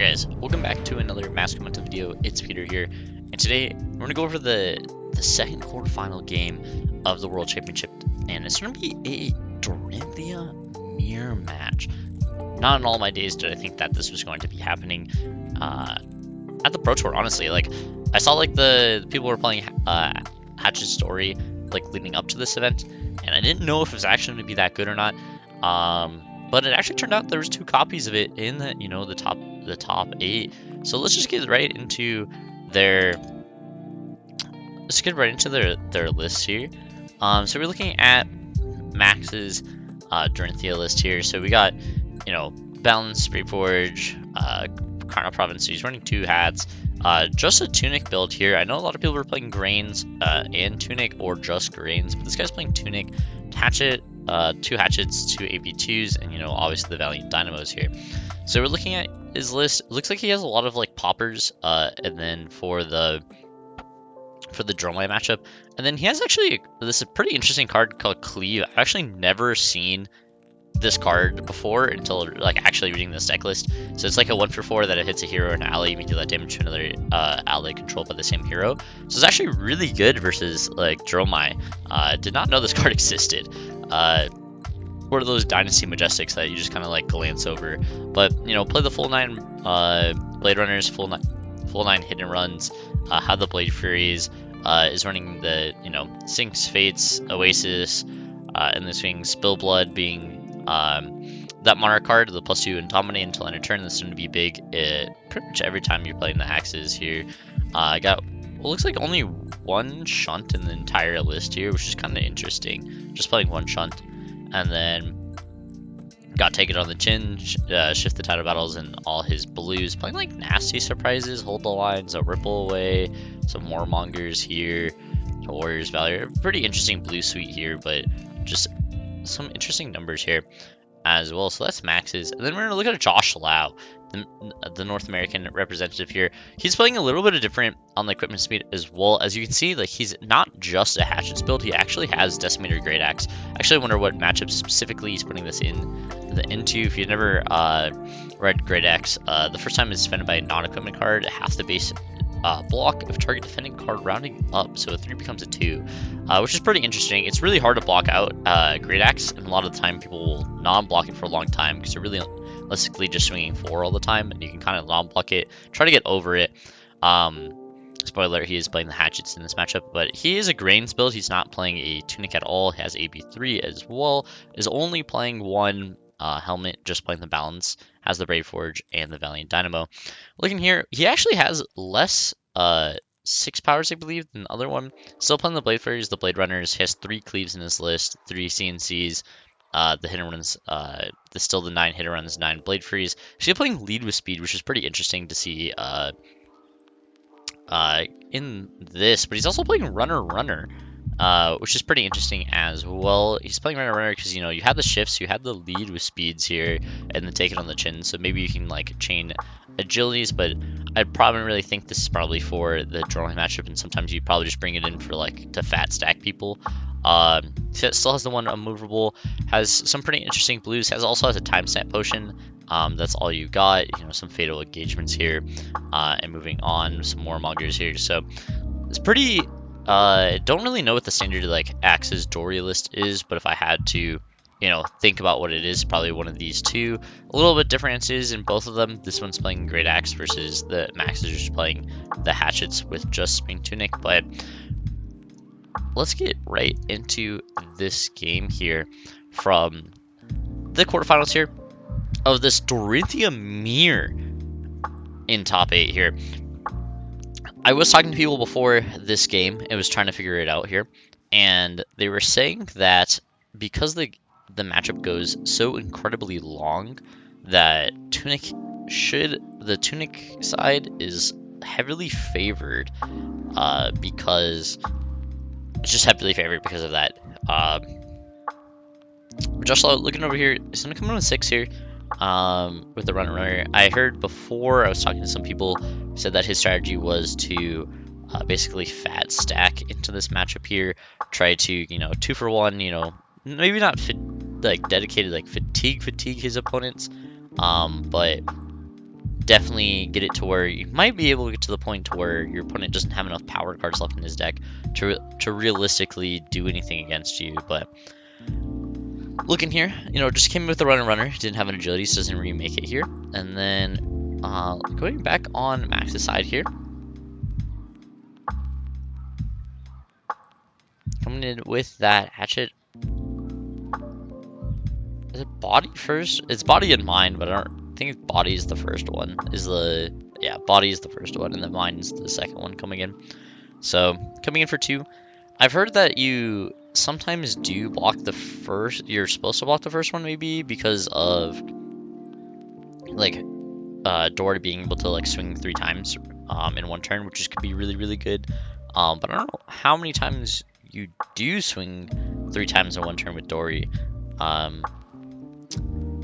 Alright guys, welcome back to another Maximilian video. It's Peter here, and today we're going to go over the second quarterfinal game of the World Championship, and it's going to be a Dorinthea mirror match. Not in all my days did I think that this was going to be happening at the Pro Tour, honestly. Like, I saw like the people were playing Hatch's story like leading up to this event, and I didn't know if it was actually going to be that good or not. But it actually turned out there was 2 copies of it in the, the top 8. So let's just get right into their list here. So we're looking at Max's Dorinthea list here. So we got, Balance, Sprayforge, Carnal Province. So he's running 2 hats. Just a Tunic build here. I know a lot of people are playing Grains and Tunic, or just Grains, but this guy's playing Tunic, Hatchet, 2 Hatchets, 2 AP2s, and obviously the Valiant Dynamos here. So we're looking at his list. It looks like he has a lot of like poppers, and then for the Drumline matchup, and then he has actually this pretty interesting card called Cleave. I've actually never seen this card before until like actually reading this deck list. So it's like a 1-for-4 that it hits a hero or an ally, you may deal that damage to another ally controlled by the same hero. So it's actually really good versus like Dromai. Did not know this card existed. One of those Dynasty Majestics that you just kind of like glance over. But play the full 9 Blade Runners, full 9 Hidden Runs. Have the Blade Furies. Is running the Sinks, Fates, Oasis, and this being Spill Blood being that Monarch card, the +2 and Dominate until end of turn. That's going to be big pretty much every time you're playing the Axes here. I got what looks like only 1 Shunt in the entire list here, which is kind of interesting. Just playing 1 Shunt. And then got Take It on the Chin, Shift the Tide of Battles, and all his blues. Playing like Nasty Surprises, Hold the Lines, a Ripple Away, some Warmongers here, Warriors Valor. Pretty interesting blue suite here, but just some interesting numbers here as well. So that's Max's. And then we're going to look at Josh Lau, the North American representative here. He's playing a little bit of different on the equipment speed as well. As you can see, like, he's not just a Hatchets build. He actually has Decimator Great Axe. Actually, I wonder what matchup specifically he's putting this into. If you've never read Great Axe, the first time it's defended by a non-equipment card, half the base block of target defending card rounding up, so a 3 becomes a 2, which is pretty interesting. It's really hard to block out Great Axe, and a lot of the time people will non-block it for a long time because they're really realistically just swinging 4 all the time, and you can kind of non-block it, try to get over it. Spoiler, he is playing the Hatchets in this matchup, but he is a Grains build. He's not playing a Tunic at all. He has AB3 as well, is only playing 1 helmet, just playing the Balance, has the Brave Forge and the Valiant Dynamo. Looking here, he actually has less 6 powers, I believe, than the other one. Still playing the Blade Fairies, the Blade Runners. He has 3 Cleaves in his list, 3 CNCs, the Hidden Runs, still the 9 Hidden Runs, 9 Blade Frees. She's playing Lead with Speed, which is pretty interesting to see in this, but he's also playing Runner, which is pretty interesting as well. He's playing Runner because you have the shifts, you have the Lead with Speeds here, and then Take It on the Chin, so maybe you can like chain agilities, but I probably really think this is probably for the drawing matchup, and sometimes you probably just bring it in for like to fat stack people. Still has the 1 Unmovable, has some pretty interesting blues, also has a Time Stamp Potion. That's all you got, some Fatal Engagements here, and moving on, some more Mongers here. So it's pretty, don't really know what the standard like Axe's Dory list is, but if I had to, think about what it is, probably one of these 2. A little bit differences in both of them. This one's playing Great Axe versus the Max is just playing the Hatchets with just Spring Tunic. But let's get right into this game here from the quarterfinals here of this Dorinthea mirror in top 8 here. I was talking to people before this game and was trying to figure it out here, and they were saying that because the matchup goes so incredibly long, that the Tunic side is heavily favored because it's just heavily favored because of that. Josh, looking over here, is going to come in with 6 here with the runner. I heard before, I was talking to some people who said that his strategy was to basically fat stack into this matchup here, try to 2 for 1, maybe not dedicated like fatigue his opponents, but definitely get it to where you might be able to get to the point to where your opponent doesn't have enough power cards left in his deck to realistically do anything against you. But looking here, just came in with the runner. Didn't have an agility, so doesn't really make it here. And then going back on Max's side here. Coming in with that hatchet. Is it body first? It's body and mind, but I don't think body is the first one. Yeah, body is the first one, and then mind is the second one coming in. So coming in for 2. I've heard that you sometimes do block the first. You're supposed to block the first one, maybe because of like Dory being able to like swing 3 times in one turn, which could be really, really good. But I don't know how many times you do swing 3 times in one turn with Dory.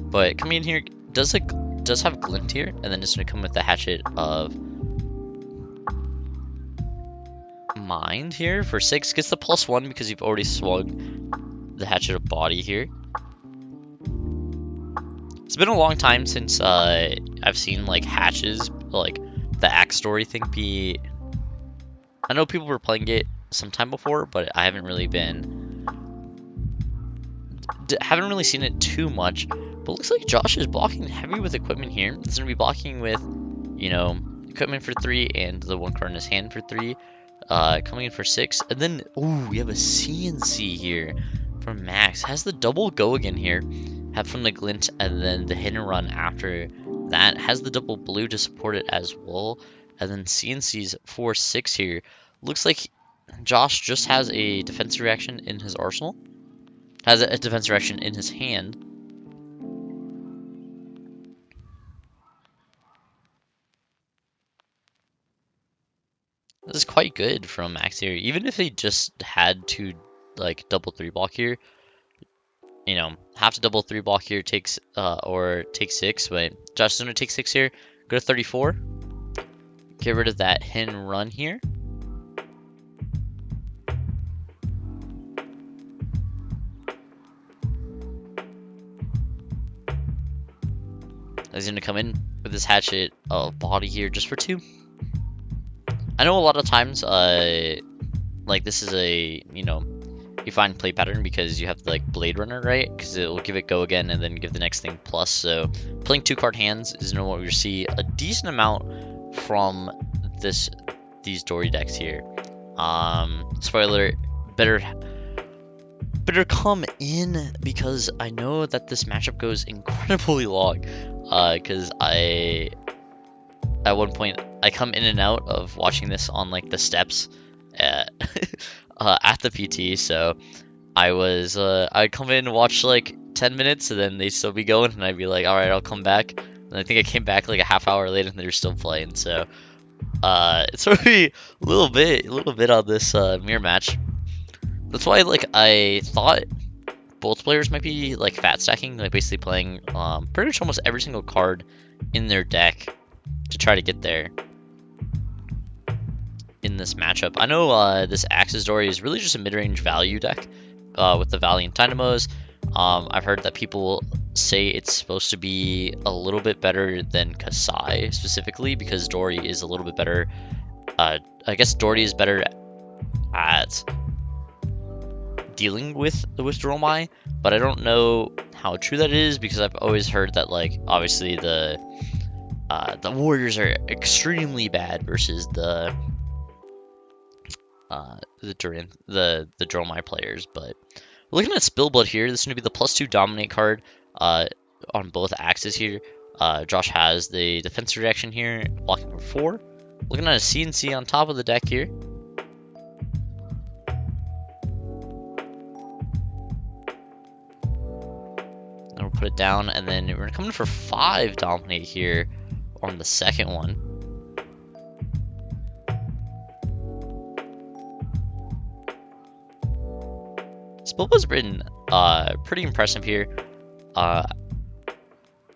But coming in here does have glint here, and then it's gonna come with the hatchet of mind here for 6. Gets the +1 because you've already swung the hatchet of body here. It's been a long time since I've seen like hatches, like the axe story thing be. I know people were playing it sometime before, but I haven't really seen it too much. But looks like Josh is blocking heavy with equipment here. He's gonna be blocking with, equipment for 3 and the 1 card in his hand for 3. Coming in for 6, and then we have a CNC here from Max. Has the double go again here. Have from the glint and then the hit and run after that. Has the double blue to support it as well, and then CNC's for 6 here. Looks like Josh just has a defensive reaction in his arsenal. Has a defensive reaction in his hand. This is quite good from Max here. Even if they just had to like double 3 block here, have to double 3 block here takes or take 6, but Josh is gonna take 6 here. Go to 34. Get rid of that hit and run here. He's gonna come in with this hatchet of body here just for 2. I know a lot of times, like this is a, you find play pattern because you have the, like Blade Runner, right? Because it will give it go again and then give the next thing plus. So playing 2 card hands is what we see a decent amount from these Dory decks here. Spoiler, better come in because I know that this matchup goes incredibly long. Because at one point I come in and out of watching this on like the steps at the PT, so I'd come in and watch like 10 minutes and then they'd still be going and I'd be like, alright, I'll come back. And I think I came back like a half hour later and they're still playing, so it's already a little bit on this mirror match. That's why like I thought both players might be like fat stacking, like basically playing pretty much almost every single card in their deck to try to get there in this matchup. I know this Axis Dory is really just a mid-range value deck with the Valiant Dynamos. I've heard that people say it's supposed to be a little bit better than Kasai specifically because Dory is a little bit better. I guess Dory is better at dealing with the Withdrawal Mai, but I don't know how true that is because I've always heard that like obviously the Warriors are extremely bad versus the Dromai players. But looking at Spillblood here, this is going to be the +2 dominate card on both axes here. Josh has the defensive reaction here, blocking for 4. Looking at a CNC on top of the deck here. And we'll put it down, and then we're going to come in for 5 dominate here on the second one. Spillblood's been pretty impressive here.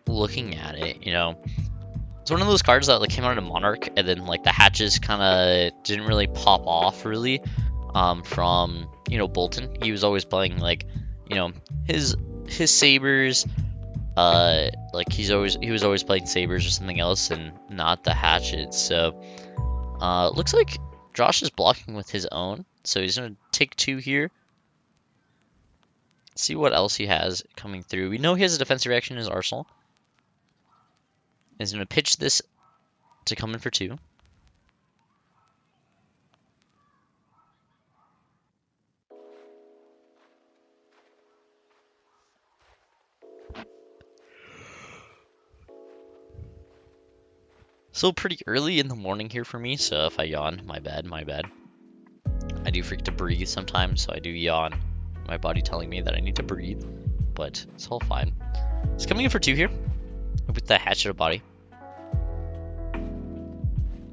Looking at it, it's one of those cards that like came out of Monarch, and then like the hatches kind of didn't really pop off really from Bolton. He was always playing like his sabers Like he was always playing sabers or something else and not the hatchet. So looks like Josh is blocking with his own, so he's gonna take 2 here. See what else he has coming through. We know he has a defensive reaction in his arsenal. He's gonna pitch this to come in for 2. Still pretty early in the morning here for me, so if I yawn, my bad, my bad. I do freak to breathe sometimes, so I do yawn. My body telling me that I need to breathe, but it's all fine. It's coming in for 2 here with the hatchet of body.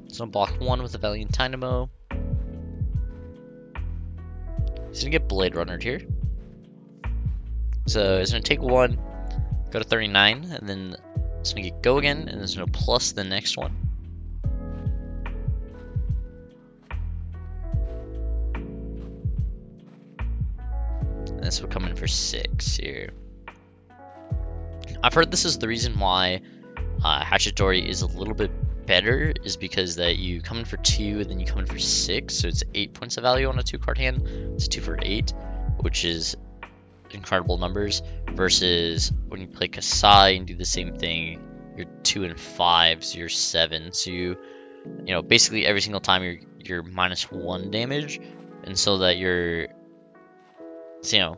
So block 1 with the Valiant Dynamo. He's gonna get Blade Runnered here. So he's gonna take 1, go to 39, and then it's gonna get go again, and it's gonna plus the next one. And this will come in for 6 here. I've heard this is the reason why Hatchet Dory is a little bit better, is because that you come in for 2 and then you come in for 6, so it's 8 points of value on a 2-card hand. It's 2 for 8, which is incredible numbers, versus when you play Kasai and do the same thing, you're 2 and 5, so you're 7. So you know, basically every single time you're -1 damage, and so that you're, so, you know,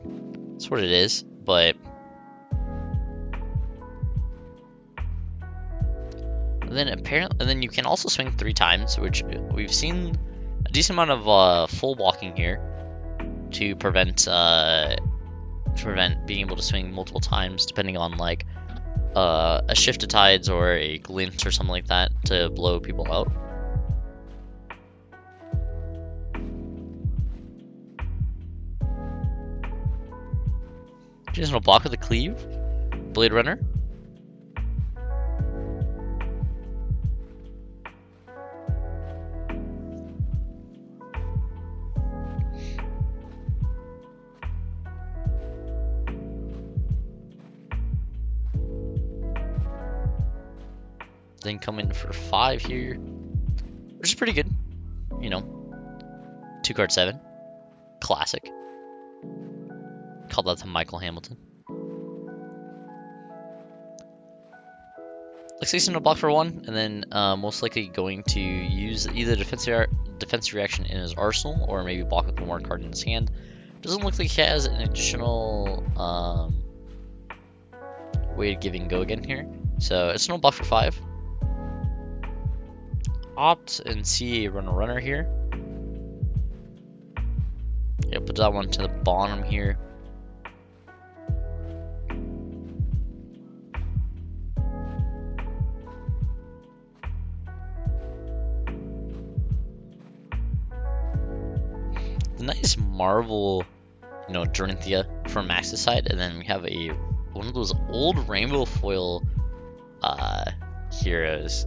that's what it is. But and then you can also swing 3 times, which we've seen a decent amount of full walking here to prevent being able to swing multiple times, depending on like a shift of tides or a glint or something like that to blow people out. Just gonna block with a cleave, Blade Runner. Then come in for 5 here, which is pretty good. You know, 2-card 7, classic. Call that to Michael Hamilton. Looks like he's gonna block for 1, and then most likely going to use either defensive reaction in his arsenal, or maybe block with one more card in his hand. Doesn't look like he has an additional way of giving go again here, so it's no block for 5. Opt and see a runner here. Yeah, put that one to the bottom here. The nice Marvel, you know, Dorinthea from Max's side, and then we have one of those old rainbow foil heroes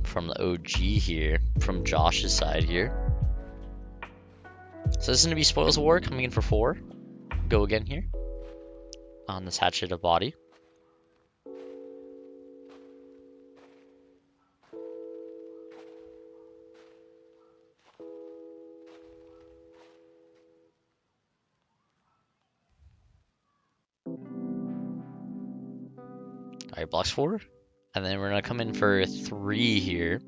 from the OG here, from Josh's side here. So this is going to be Spoils of War coming in for 4. Go again here on this Hatchet of Body. Alright, blocks 4. And then we're going to come in for 3 here.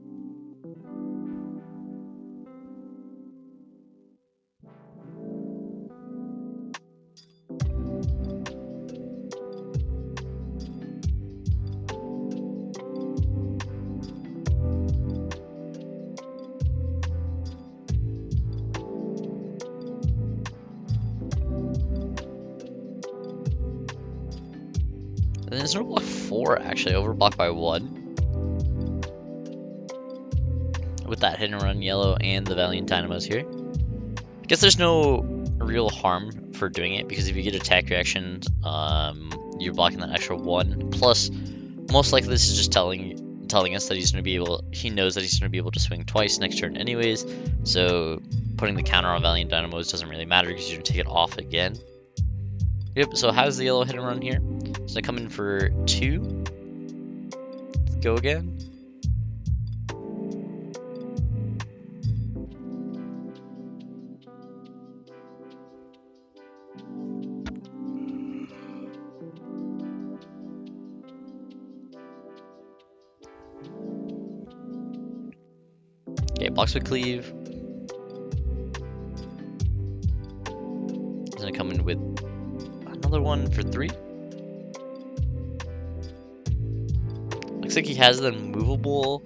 And then there's no block 4 actually, overblocked by 1. With that hit and run yellow and the Valiant Dynamos here. I guess there's no real harm for doing it, because if you get attack reactions, you're blocking that extra 1. Plus, most likely this is just telling us that he's going to be able, he knows that he's going to be able to swing twice next turn anyways. So putting the counter on Valiant Dynamos doesn't really matter, because you're going to take it off again. Yep, so how's the yellow hit and run here? So I come in for 2. Let's go again. Okay, blocks with cleave. He's gonna come in with another one for 3. Looks like he has the movable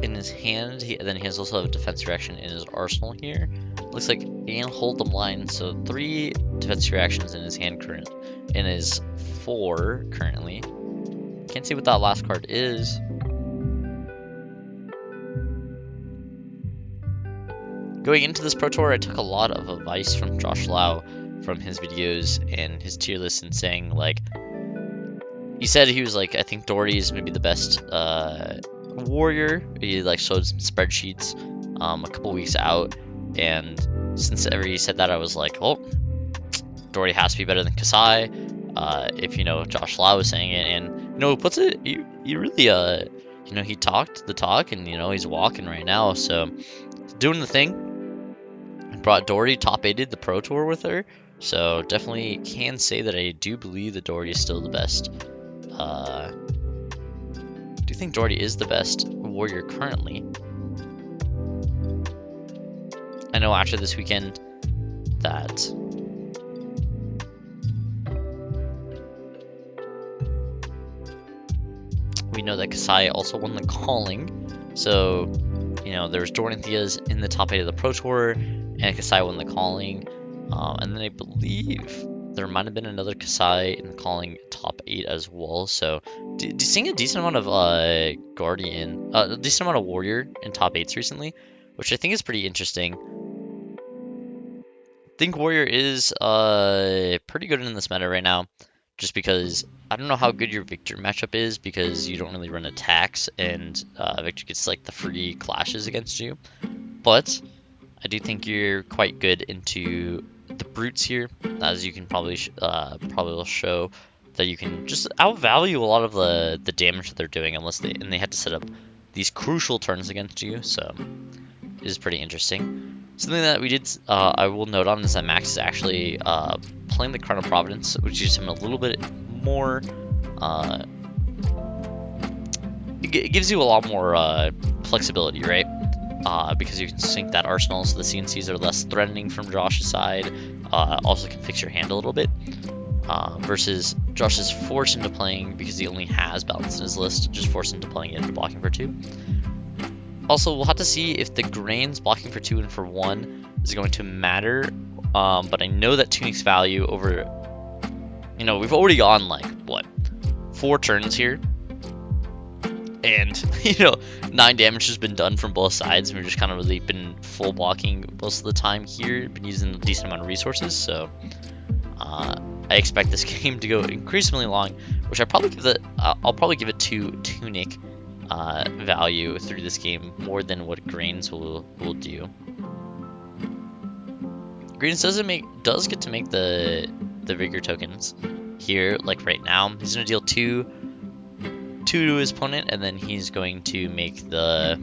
in his hand, and then he has also a defense reaction in his arsenal here. Looks like he can hold the line, so 3 defense reactions in his hand in his 4 currently. Can't see what that last card is. Going into this Pro Tour, I took a lot of advice from Josh Lau from his videos and his tier list, and saying, like, he said he was like, I think Dory is maybe the best warrior. He like showed some spreadsheets a couple weeks out, and since he said that, I was like, oh, Dory has to be better than Kasai. If Josh Lau was saying it, and puts it, he really he talked the talk, and he's walking right now, so he's doing the thing. Brought Dory top 8'd the Pro Tour with her, so definitely can say that I do believe that Dory is still the best. I do think Dory is the best warrior currently. I know after this weekend that we know that Kasai also won the calling, so there's Dorinthea's in the top 8 of the Pro Tour, and Kasai won the calling, and then I believe there might have been another Kasai in the calling top 8 as well. So seeing a decent amount of Guardian, a decent amount of Warrior in top 8s recently, which I think is pretty interesting. I think Warrior is pretty good in this meta right now, just because I don't know how good your Victor matchup is, because you don't really run attacks, and Victor gets like the free clashes against you. But I do think you're quite good into the brutes here, as you can probably will show that you can just outvalue a lot of the damage that they're doing, unless they had to set up these crucial turns against you. So it is pretty interesting. Something that we did, I will note on, is that Max is actually playing the Crown of Providence, which gives him a little bit more. It gives you a lot more flexibility, right? Because you can sync that arsenal, so the CNCs are less threatening from Josh's side. Also can fix your hand a little bit, versus Josh is forced into playing, because he only has balance in his list, just forced into playing it and blocking for 2. Also, we'll have to see if the Grains blocking for 2 and for 1 is going to matter, but I know that Tunic's value over, we've already gone like, what, 4 turns here? And 9 damage has been done from both sides, and we've just kind of really been full blocking most of the time here, been using a decent amount of resources. So I expect this game to go increasingly long, which I'll probably give it to Tunic value through this game more than what Grains will do. Grains does get to make the Vigor tokens here, like right now. He's gonna deal 2 to his opponent, and then he's going to make a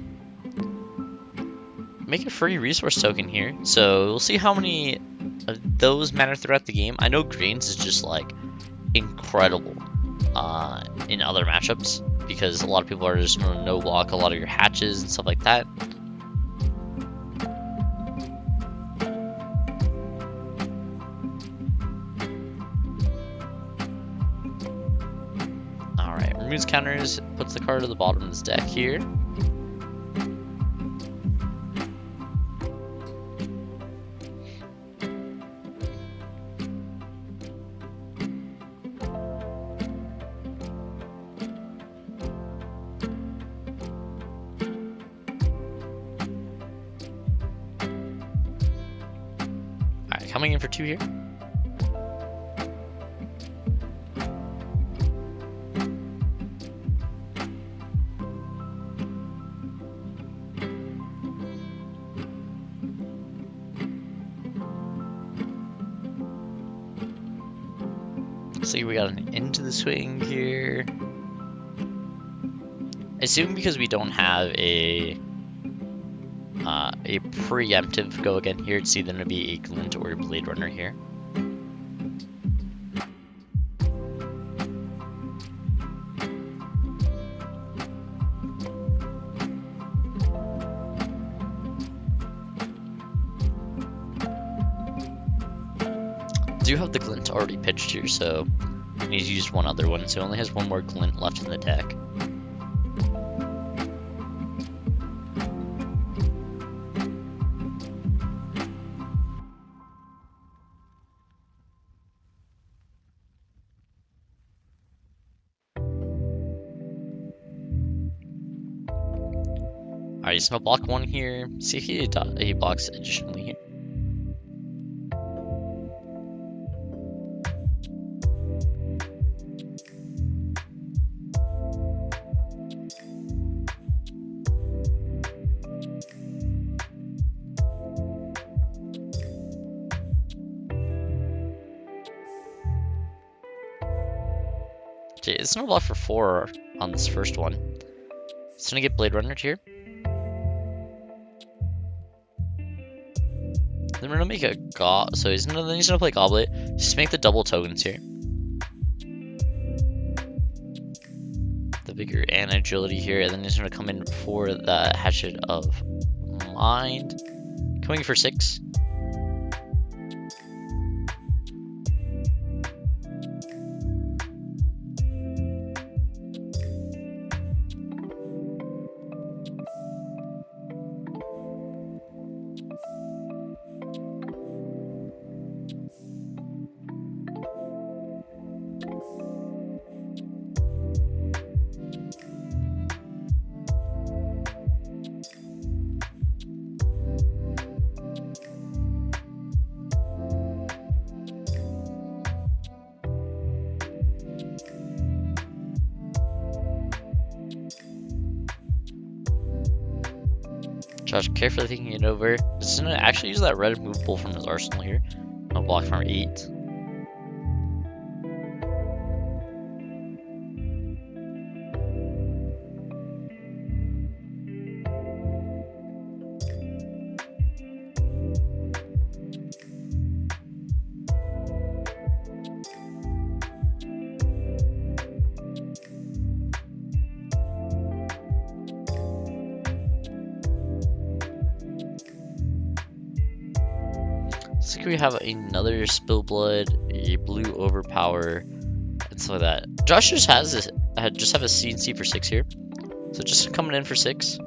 free resource token here. So we'll see how many of those matter throughout the game. I know Grains is just like incredible in other matchups, because a lot of people are just going to no block a lot of your hatches and stuff like that. Removes counters, puts the card at the bottom of his deck here. Alright, coming in for 2 here. Looks like we got an into the swing here. I assume because we don't have a preemptive go again here, it's either going to be a glint or a blade runner here. I do have the glint already pitched here, so he's used one other one, so he only has one more glint left in the deck. Alright, he's gonna block one here. See if he blocks additionally here. Okay, it's gonna block for 4 on this first one. It's gonna get Blade Runner here. Then we're gonna make a so he's gonna play Goblet. Just make the double tokens here. The Vigor and Agility here, and then he's gonna come in for the Hatchet of Mind. Coming for 6. Josh carefully thinking it over. He's gonna actually use that red movable from his arsenal here. I'll block from 8. Looks like we have another Spill Blood, a blue Overpower, and stuff like that. Josh just have a CNC for 6 here, so just coming in for 6.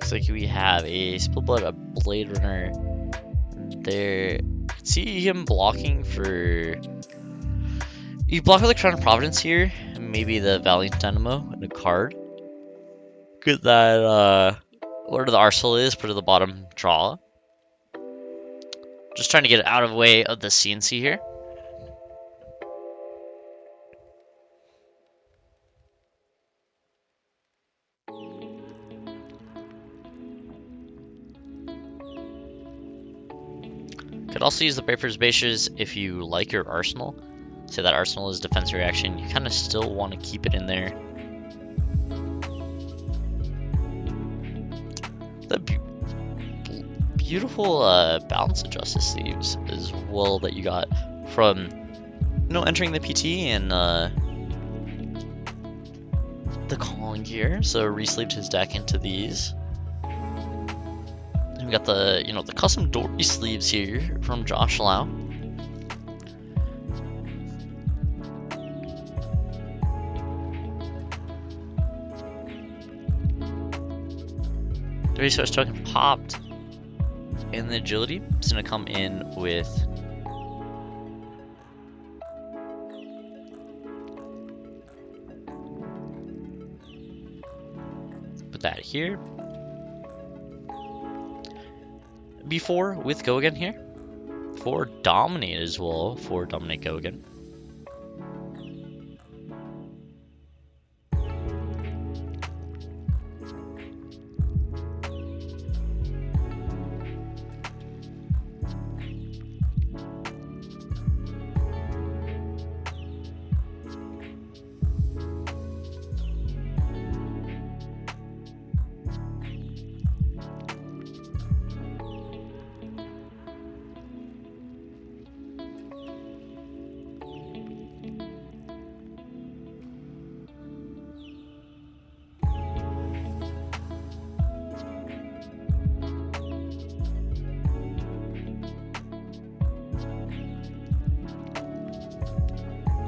Looks like we have a Spill Blood, a Blade Runner there. You can see him blocking for... You block with the Crown of Providence here, and maybe the Valiant Dynamo and a card. Get that, whatever the Arsenal is, put it at the bottom draw. Just trying to get it out of the way of the CNC here. Could also use the Breaker's Bases if you like your arsenal. Say that arsenal is defense reaction. You kind of still want to keep it in there. The beautiful balance of Justice Sleeves as well that you got from entering the PT and the calling here. So re-sleeved his deck into these. We got the, the custom Dory sleeves here from Josh Lau. Dory Source token popped. And the agility is going to come in with put that here. before with go again here. For dominate as well. For dominate go again.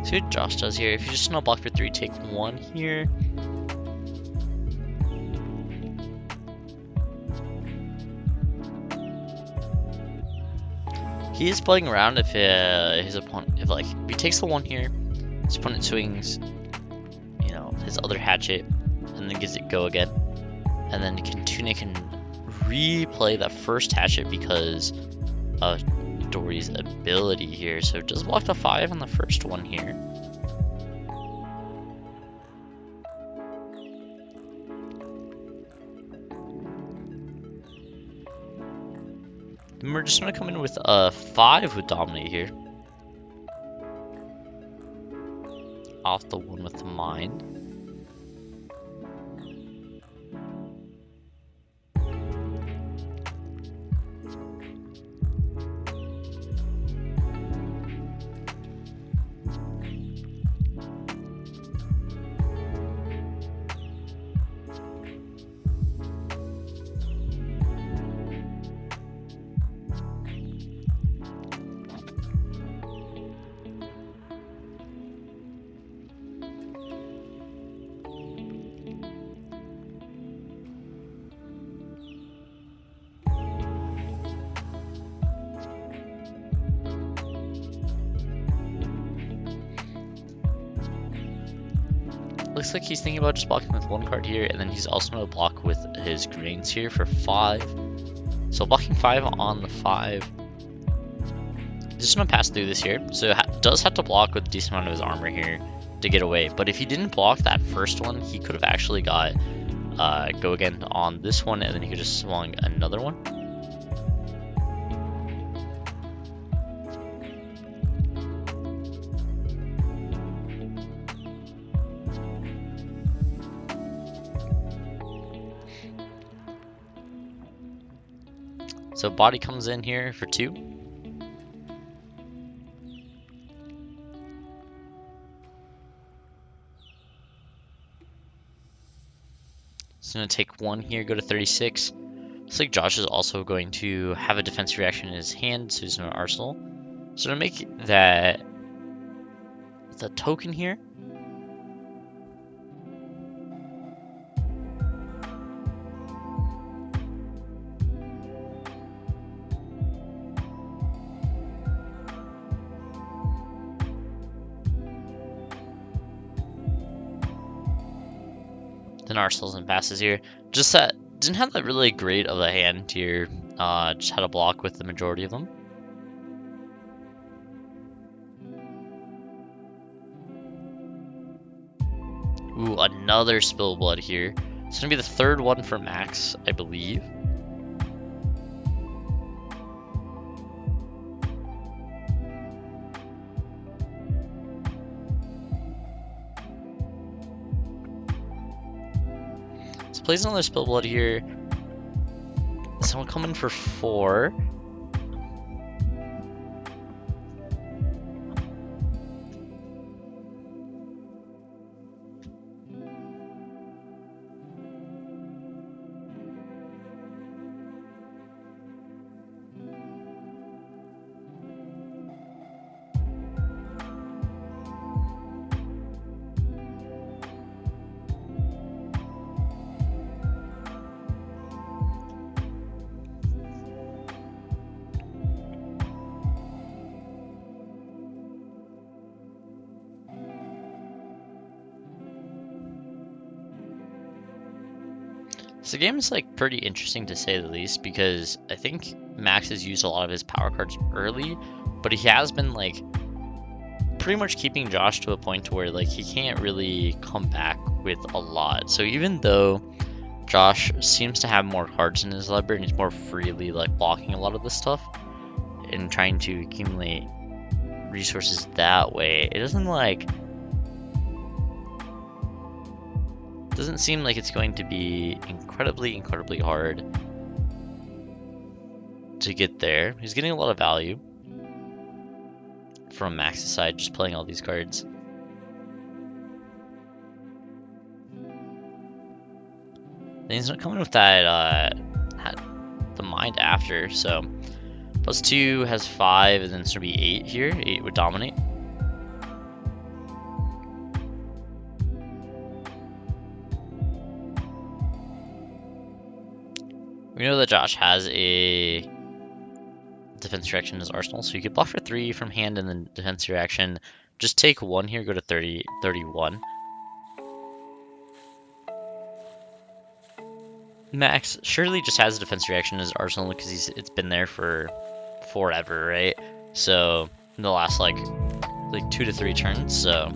See what Josh does here. If you just no block for 3, take 1 here. He is playing around if his opponent, if he takes the 1 here, his opponent swings, you know, his other hatchet, and then gives it go again, and then Tune can replay that first hatchet because of Dory's ability here. So just block the 5 on the first one here. And we're just gonna come in with a 5 with dominate here. Off the 1 with the mind. Looks like he's thinking about just blocking with 1 card here, and then he's also going to block with his grains here for 5. So blocking 5 on the 5. He's just going to pass through this here. So does have to block with a decent amount of his armor here to get away. But if he didn't block that first one, he could have actually got go again on this one, and then he could just swung another one. So body comes in here for 2. He's going to take 1 here, go to 36. Looks like Josh is also going to have a defensive reaction in his hand, so he's going to arsenal. So to make that the token here. Then arsenals and passes here. Just that didn't have that really great of a hand here. Just had a block with the majority of them. Ooh, another spill blood here. It's gonna be the 3rd one for Max, I believe. Plays another spill blood here. Someone come in for 4. So the game is like pretty interesting to say the least, because I think Max has used a lot of his power cards early, but he has been like pretty much keeping Josh to a point where like he can't really come back with a lot. So even though Josh seems to have more cards in his library and he's more freely like blocking a lot of this stuff and trying to accumulate resources that way, it doesn't seem like it's going to be incredibly hard to get there. He's getting a lot of value from Max's side, just playing all these cards. And he's not coming with that the mind after, so +2 has 5, and then it's gonna be 8 here. 8 would dominate. We know that Josh has a defense reaction in his arsenal, so you could block for 3 from hand and then defense reaction. Just take 1 here, go to 30, 31. Max surely just has a defense reaction in his arsenal because it's been there for forever, right? So in the last like 2 to 3 turns, so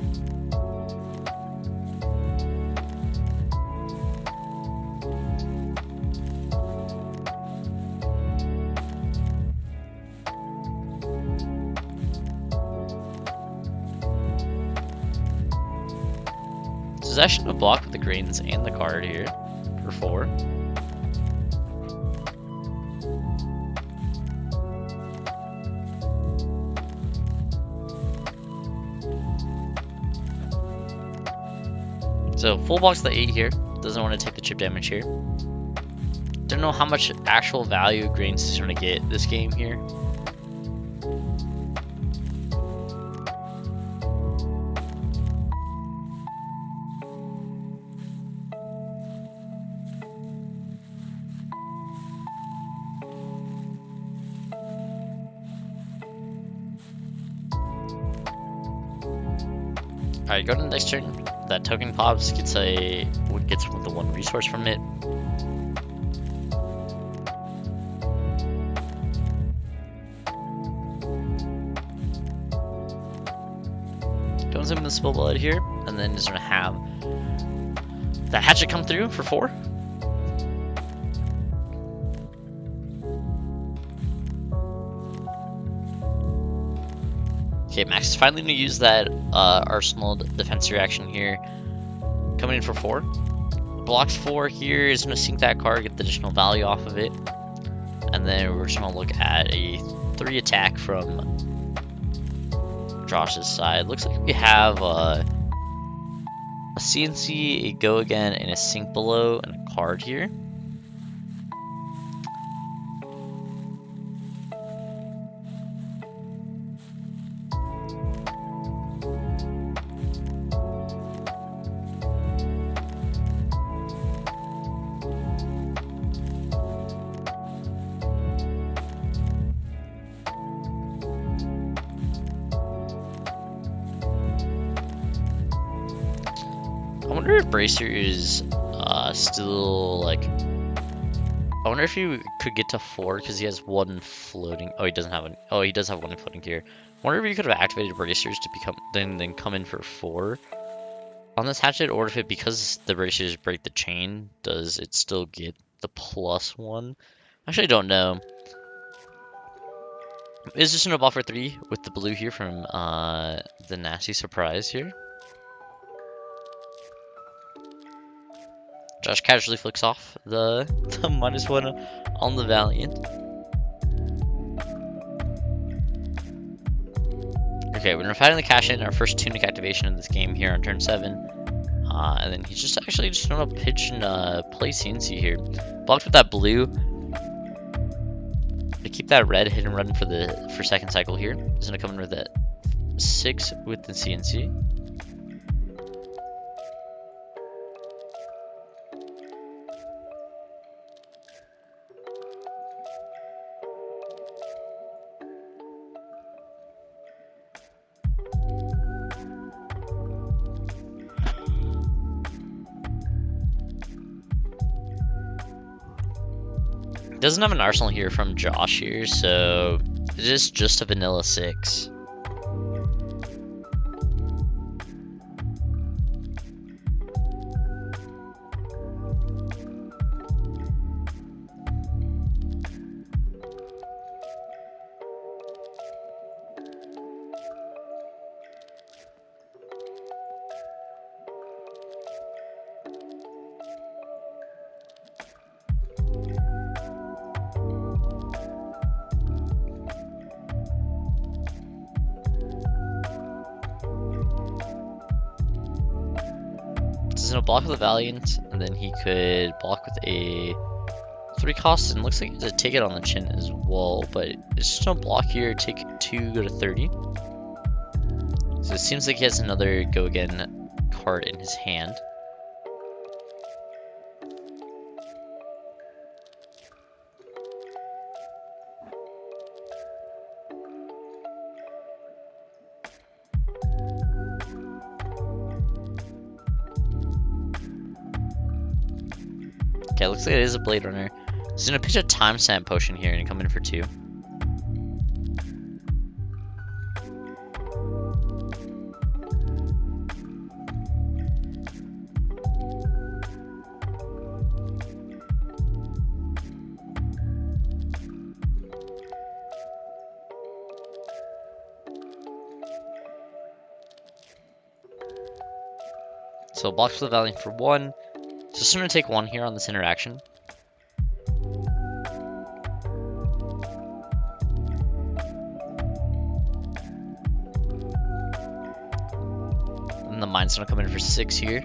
possession of block with the greens and the card here for 4. So full blocks the 8 here. Doesn't want to take the chip damage here. Don't know how much actual value greens is going to get this game here. Alright, go to the next turn. That token pops, gets with the 1 resource from it. Goes in with the Spill Blood here, and then is gonna have that hatchet come through for 4. Okay, Max is finally going to use that arsenal defense reaction here. Coming in for 4. Blocks 4 here, is going to sink that card, get the additional value off of it. And then we're just going to look at a 3 attack from Josh's side. Looks like we have a CNC, a Go Again, and a Sink Below, and a card here. I wonder if Bracer is still like. I wonder if he could get to 4 because he has 1 floating. Oh, he doesn't have any. Oh, he does have 1 floating here. I wonder if he could have activated Bracers to become then come in for 4 on this hatchet, or if it, because the Bracers break the chain, does it still get the +1? Actually, I don't know. Is just gonna ball for 3 with the blue here from the Nasty Surprise here. Josh casually flicks off the -1 on the Valiant. Okay, we're fighting the cash in our first Tunic activation of this game here on turn 7. And then he's just gonna pitch and play CNC here. Blocked with that blue. To keep that red hit and run for second cycle here. He's gonna come in with that 6 with the CNC. doesn't have an arsenal here from Josh here, so it is just a vanilla 6. He's gonna block with a Valiant, and then he could block with a 3 cost, and looks like he has a ticket on the chin as well, but it's just no block here, take 2, go to 30. So it seems like he has another go again card in his hand. Okay, looks like it is a Blade Runner. He's gonna pitch a time stamp potion here and come in for 2. So blocks with the Valiant for 1. So just gonna take 1 here on this interaction. And the Mind's gonna come in for 6 here.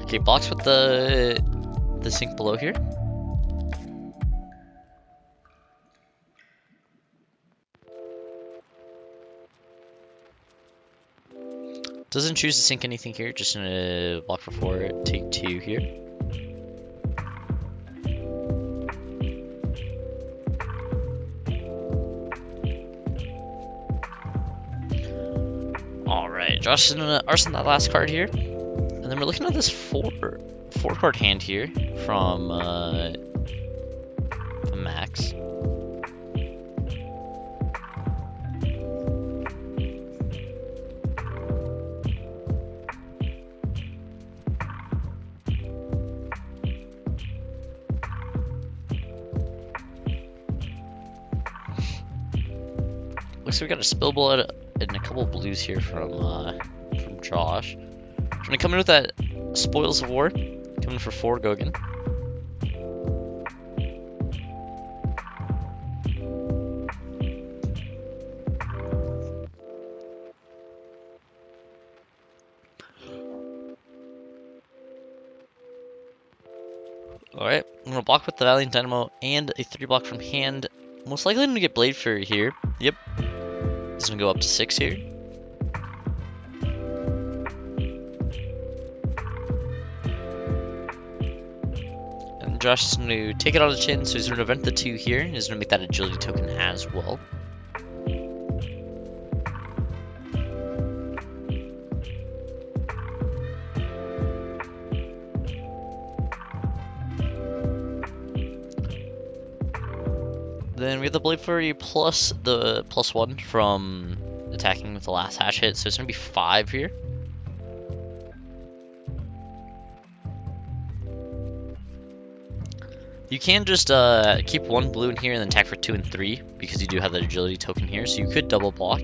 Okay, blocks with the sink below here. Doesn't choose to sink anything here, just gonna block for 4, take 2 here. Alright, Josh is gonna arson that last card here. And then we're looking at this 4 card hand here from Max. Looks like we got a spill bullet and a couple blues here from Josh. I'm gonna come in with that Spoils of War, coming for 4 Gogan. Alright, I'm gonna block with the Valiant Dynamo and a 3 block from hand. Most likely I'm gonna get Blade Fury here. Yep. This is gonna go up to 6 here. And Josh is gonna take it on the chin, so he's gonna event the 2 here. He's gonna make that agility token as well. Then we have the Blade Fury plus the +1 from attacking with the last hash hit, so it's gonna be 5 here. You can just keep 1 blue in here and then attack for 2 and 3 because you do have that agility token here, so you could double block.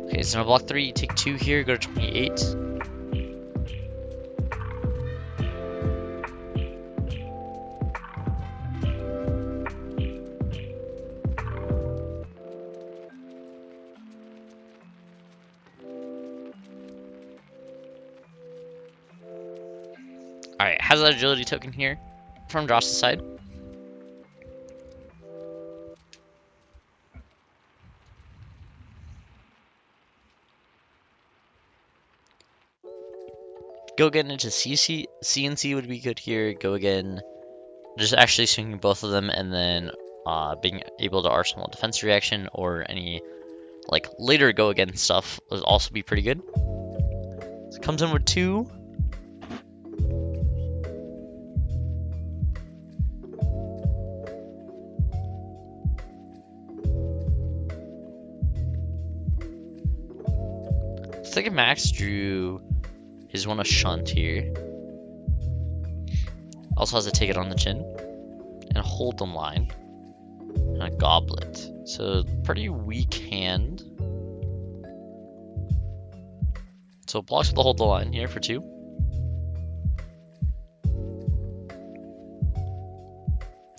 Okay, so now block 3, you take 2 here, go to 28. Alright, has that agility token here from Josh's side. Go again into CNC would be good here. Go again. Just actually swinging both of them and then being able to arsenal defense reaction or any like later go again stuff would also be pretty good. So it comes in with 2. Looks like Max drew his one a shunt here. Also has to take it on the chin and hold them line and a goblet. So pretty weak hand. So blocks with the hold the line here for 2.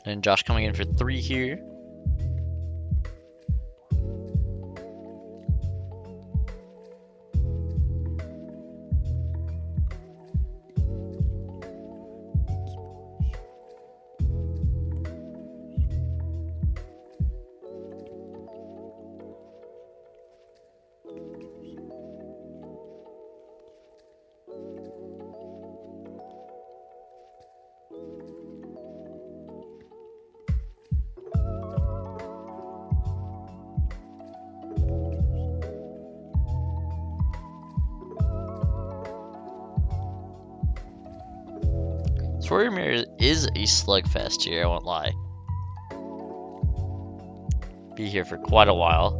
And Josh coming in for 3 here. Warrior Mirror is a slugfest here, I won't lie. Be here for quite a while.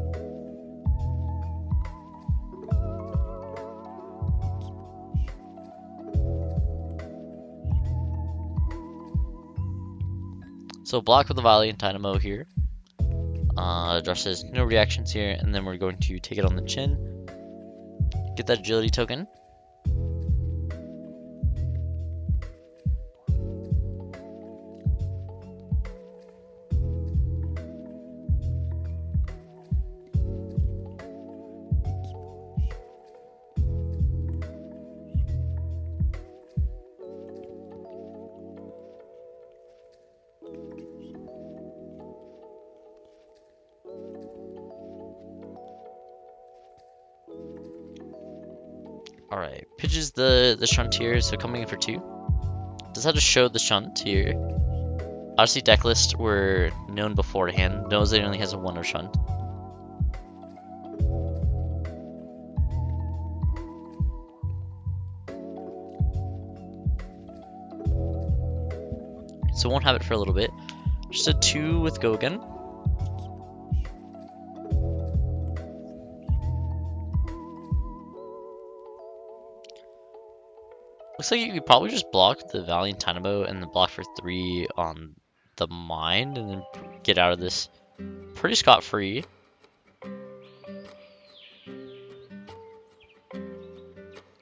So block with the Valiant Dynamo here. Josh says no reactions here, and then we're going to take it on the chin. Get that agility token. Alright, pitches the shunt here, so coming in for 2. Does have to show the shunt here. Obviously, deck list were known beforehand, knows that he only has a 1 of shunt. So won't have it for a little bit. Just a 2 with go again. Looks like you could probably just block the Valiant Dynamo and then block for 3 on the Mind and then get out of this pretty scot-free.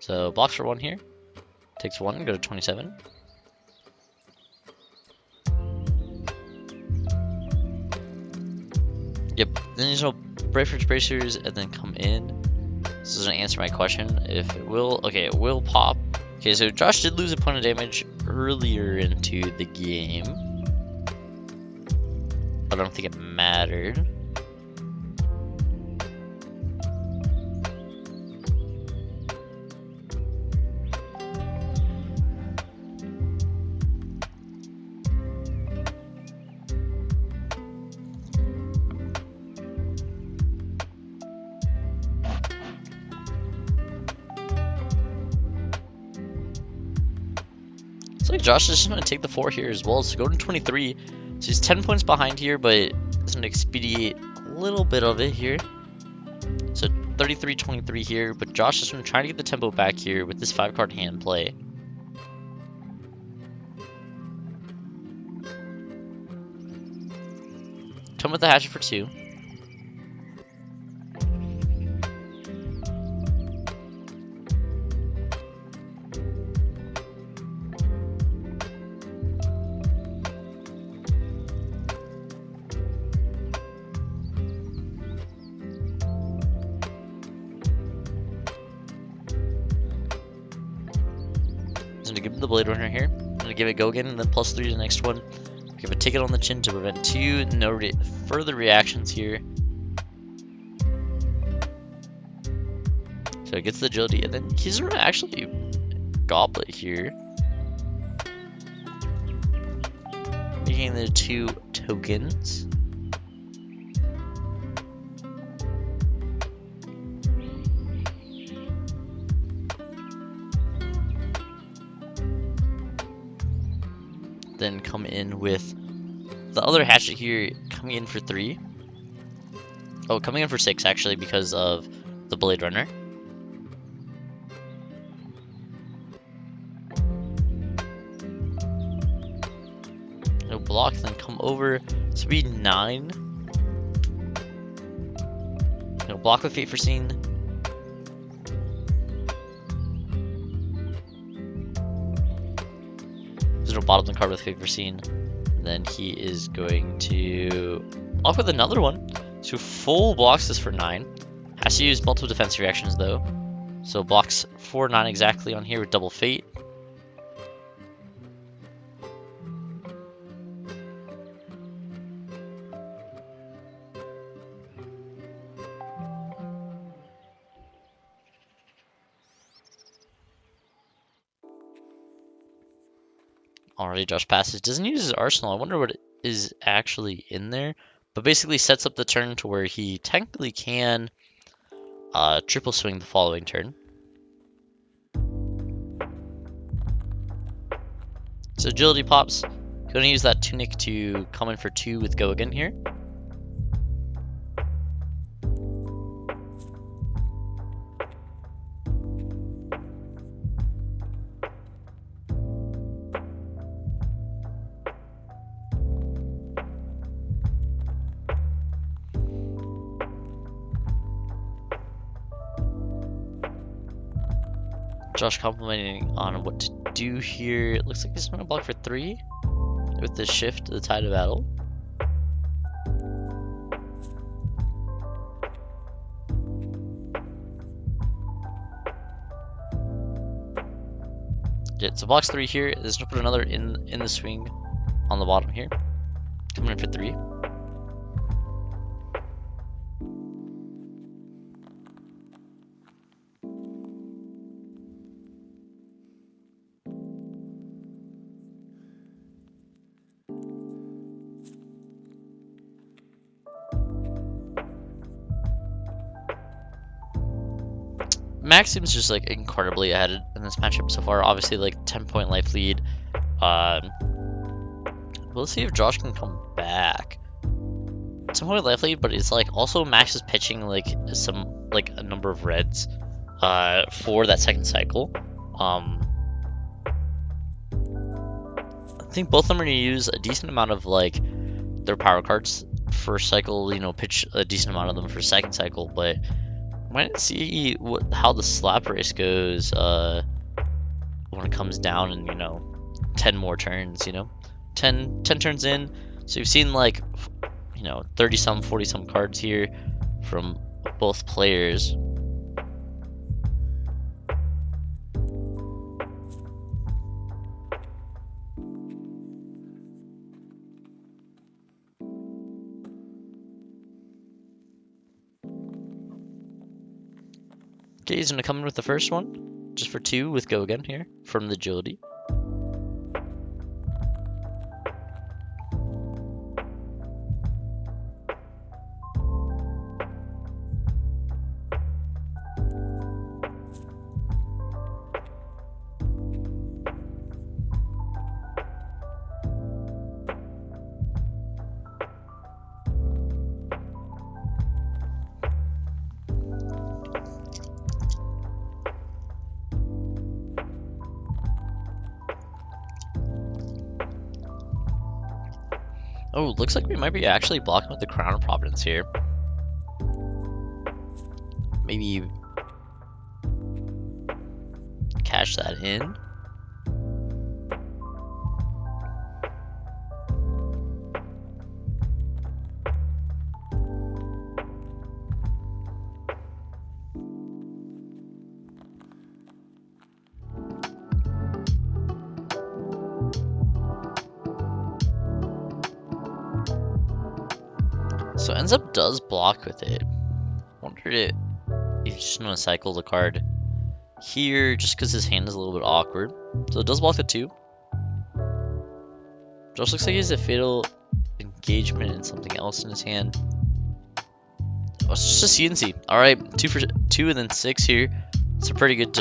So blocks for 1 here. Takes 1, go to 27. Yep, then there's no Brayford's Bracers and then come in. This doesn't answer my question if it will. Okay, it will pop. Okay, so Josh did lose a point of damage earlier into the game, but I don't think it mattered. Like Josh is just going to take the 4 here as well, so go to 23. So he's 10 points behind here, but it's going to expedite a little bit of it here. So 33-23 here, but Josh is going to try to get the tempo back here with this 5-card hand play. Come with the hatchet for 2. He's going to give him the Blade Runner here. I'm going to give it go again, and then +3 to the next one. Give a ticket on the chin to prevent 2. No further reactions here. So it gets the agility, and then he's going to actually Goblet here. Making the 2 tokens. Then come in with the other hatchet here, coming in for 3. Oh, coming in for 6 actually, because of the Blade Runner. No block, then come over, so be 9. No block with Fate Foreseen. There's no bottom card with Fate Foreseen. And then he is going to block with another one. So full blocks this for 9. Has to use multiple defense reactions though. So blocks 4, 9 exactly on here with double Fate. Already Josh passes. Doesn't use his arsenal. I wonder what is actually in there. But basically sets up the turn to where he technically can triple swing the following turn. So agility pops. Gonna use that tunic to come in for 2 with go again here. Josh complimenting on what to do here. It looks like he's going to block for 3 with the shift to the Tide of Battle. Yeah, so blocks 3 here. There's going to put another in the swing on the bottom here. Coming in for 3. Max seems just like incredibly ahead in this matchup so far. Obviously, like 10-point life lead. We'll see if Josh can come back. 10-point life lead, but it's like also Max is pitching like a number of reds for that second cycle. I think both of them are going to use a decent amount of like their power cards first cycle. You know, pitch a decent amount of them for second cycle, but. Might see how the slap race goes when it comes down in, 10 more turns, 10 turns in. So you've seen like, 30-some, 40-some cards here from both players. Okay, he's going to come in with the first one, just for 2 with go again here from the agility. Oh, looks like we might be actually blocking with the Crown of Providence here. Maybe cash that in. So ends up does block with it. Wondered if he's just gonna cycle the card here just because his hand is a little bit awkward. So it does block the 2. Just looks like he has a fatal engagement and something else in his hand. Oh, it's just a CNC. Alright, 2 for 2 and then 6 here. It's a pretty good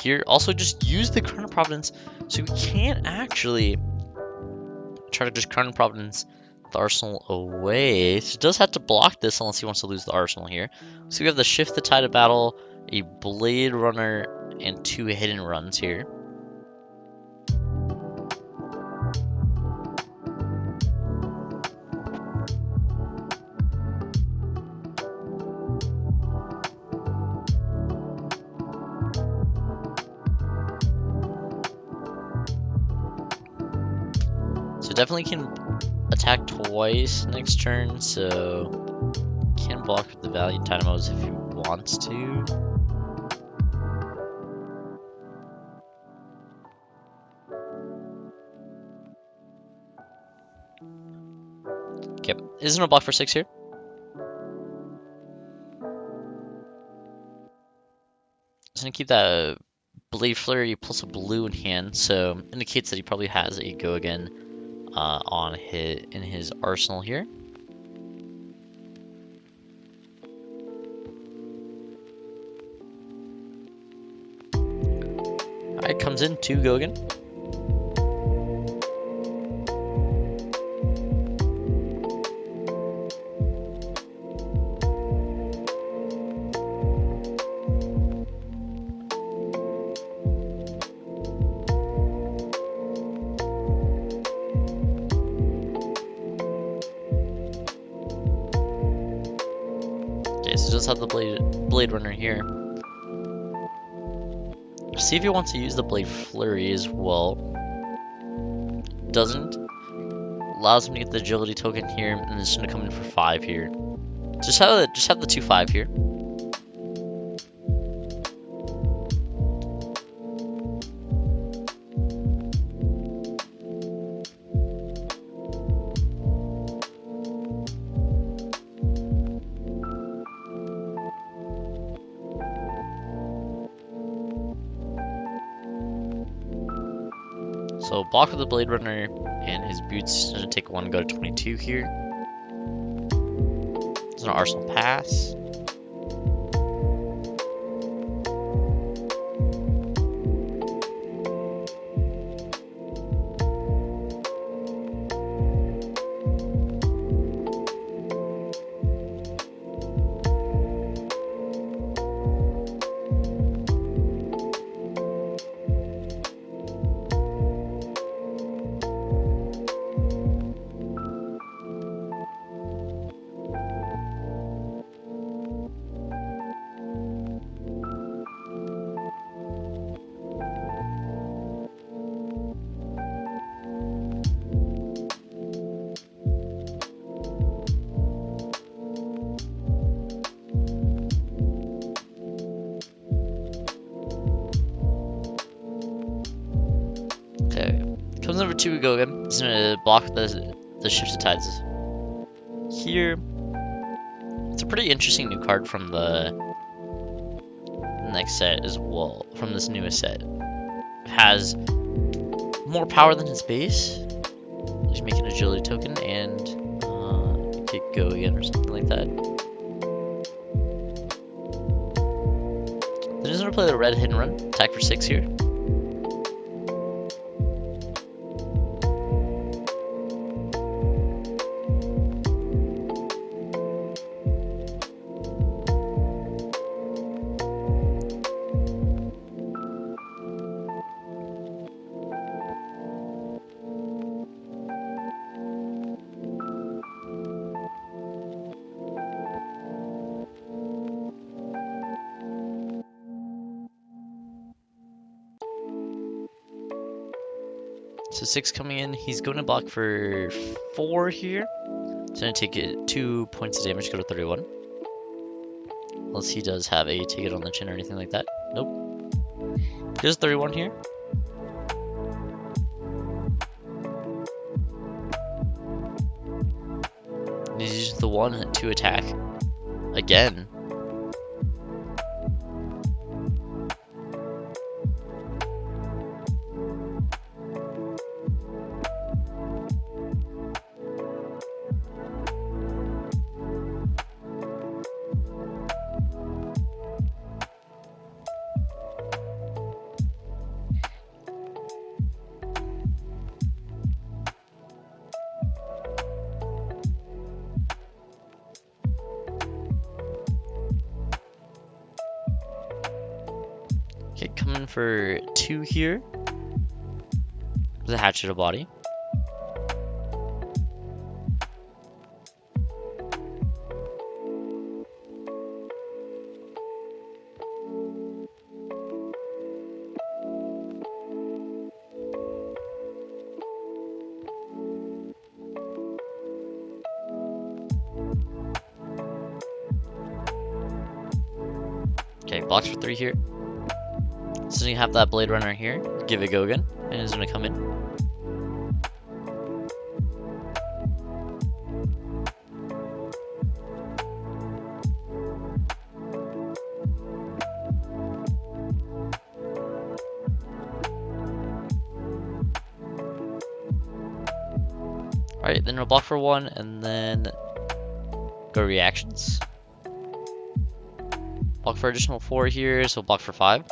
here. Also just use the Crown of Providence, so we can't actually try to just Crown of Providence the Arsenal away. So it does have to block this unless he wants to lose the Arsenal here. So we have the Shift the Tide of Battle, a Blade Runner, and 2 hidden runs here. So definitely can attack twice next turn, so can block with the Valiant Dynamos if he wants to. Okay, isn't a block for 6 here. Just gonna keep that Blade Flurry plus a blue in hand, so indicates that he probably has a go again in his arsenal here. Alright, comes in 2 go again. So just have the Blade Runner here. See if he wants to use the Blade Flurry as well. Doesn't. Allows him to get the Agility token here, and it's gonna come in for 5 here. Just have the 2/5 here. So block with the Blade Runner, and his boots gonna take 1, go to 22 here. There's an Arsenal pass. Okay, comes number 2 go again. He's gonna block the Shifted Tides here. It's a pretty interesting new card from the next set as well, from this newest set. It has more power than his base. Just make an Agility token and get go again or something like that. Then he's gonna play the red hit and run, attack for 6 here. So 6 coming in, he's going to block for 4 here. He's going to take it 2 points of damage, go to 31. Unless he does have a ticket on the chin or anything like that. Nope. Here's 31 here. He's using the 1 to attack again. Okay, coming for 2 here. The hatchet of body. Okay, blocks for 3 here. So you have that Blade Runner here. Give it a go again, and it's gonna come in. Alright, then we'll block for 1, and then go reactions. Block for additional 4 here, so block for 5.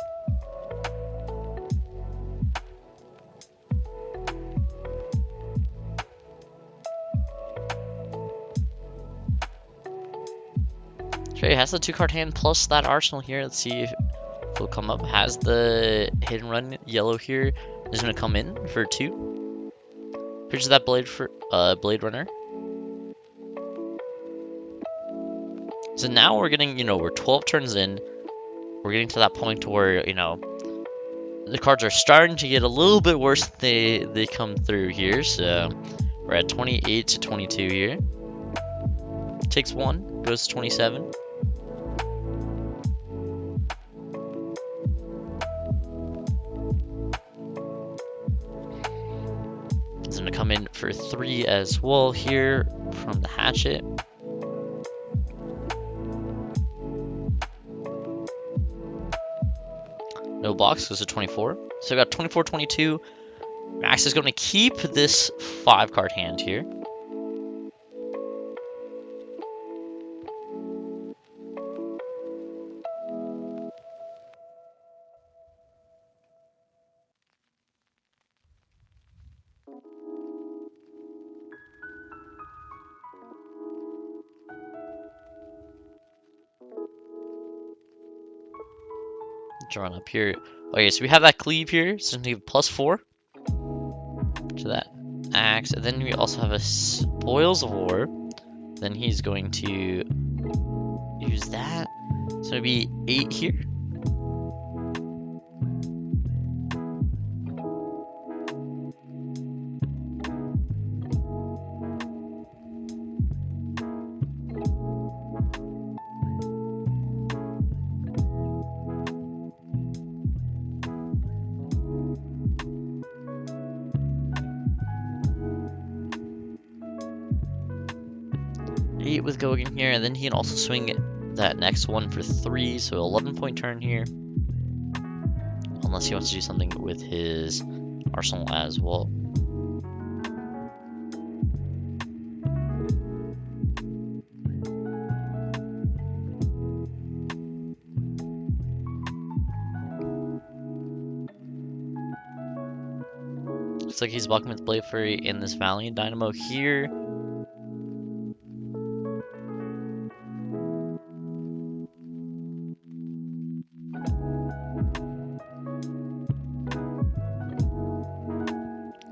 Okay, has the 2-card hand plus that arsenal here. Let's see if it'll come up. Has the hit and run yellow here. Is gonna come in for 2. Pitches that blade for Blade Runner. So now we're getting, we're 12 turns in. We're getting to that point where, the cards are starting to get a little bit worse than they come through here. So we're at 28 to 22 here. Takes 1, goes to 27. It's gonna come in for 3 as well here from the hatchet. No box, goes to 24. So we got 24, 22. Max is going to keep this 5-card hand here. Drawing up here. Okay, so we have that cleave here. So we have +4 to that axe. And then we also have a Spoils of War. Then he's going to use that. So it'll be 8 here. With Gogan here, and then he can also swing that next one for 3, so 11-point turn here. Unless he wants to do something with his arsenal as well. Looks like he's blocking with Blade Fury in this Valiant Dynamo here.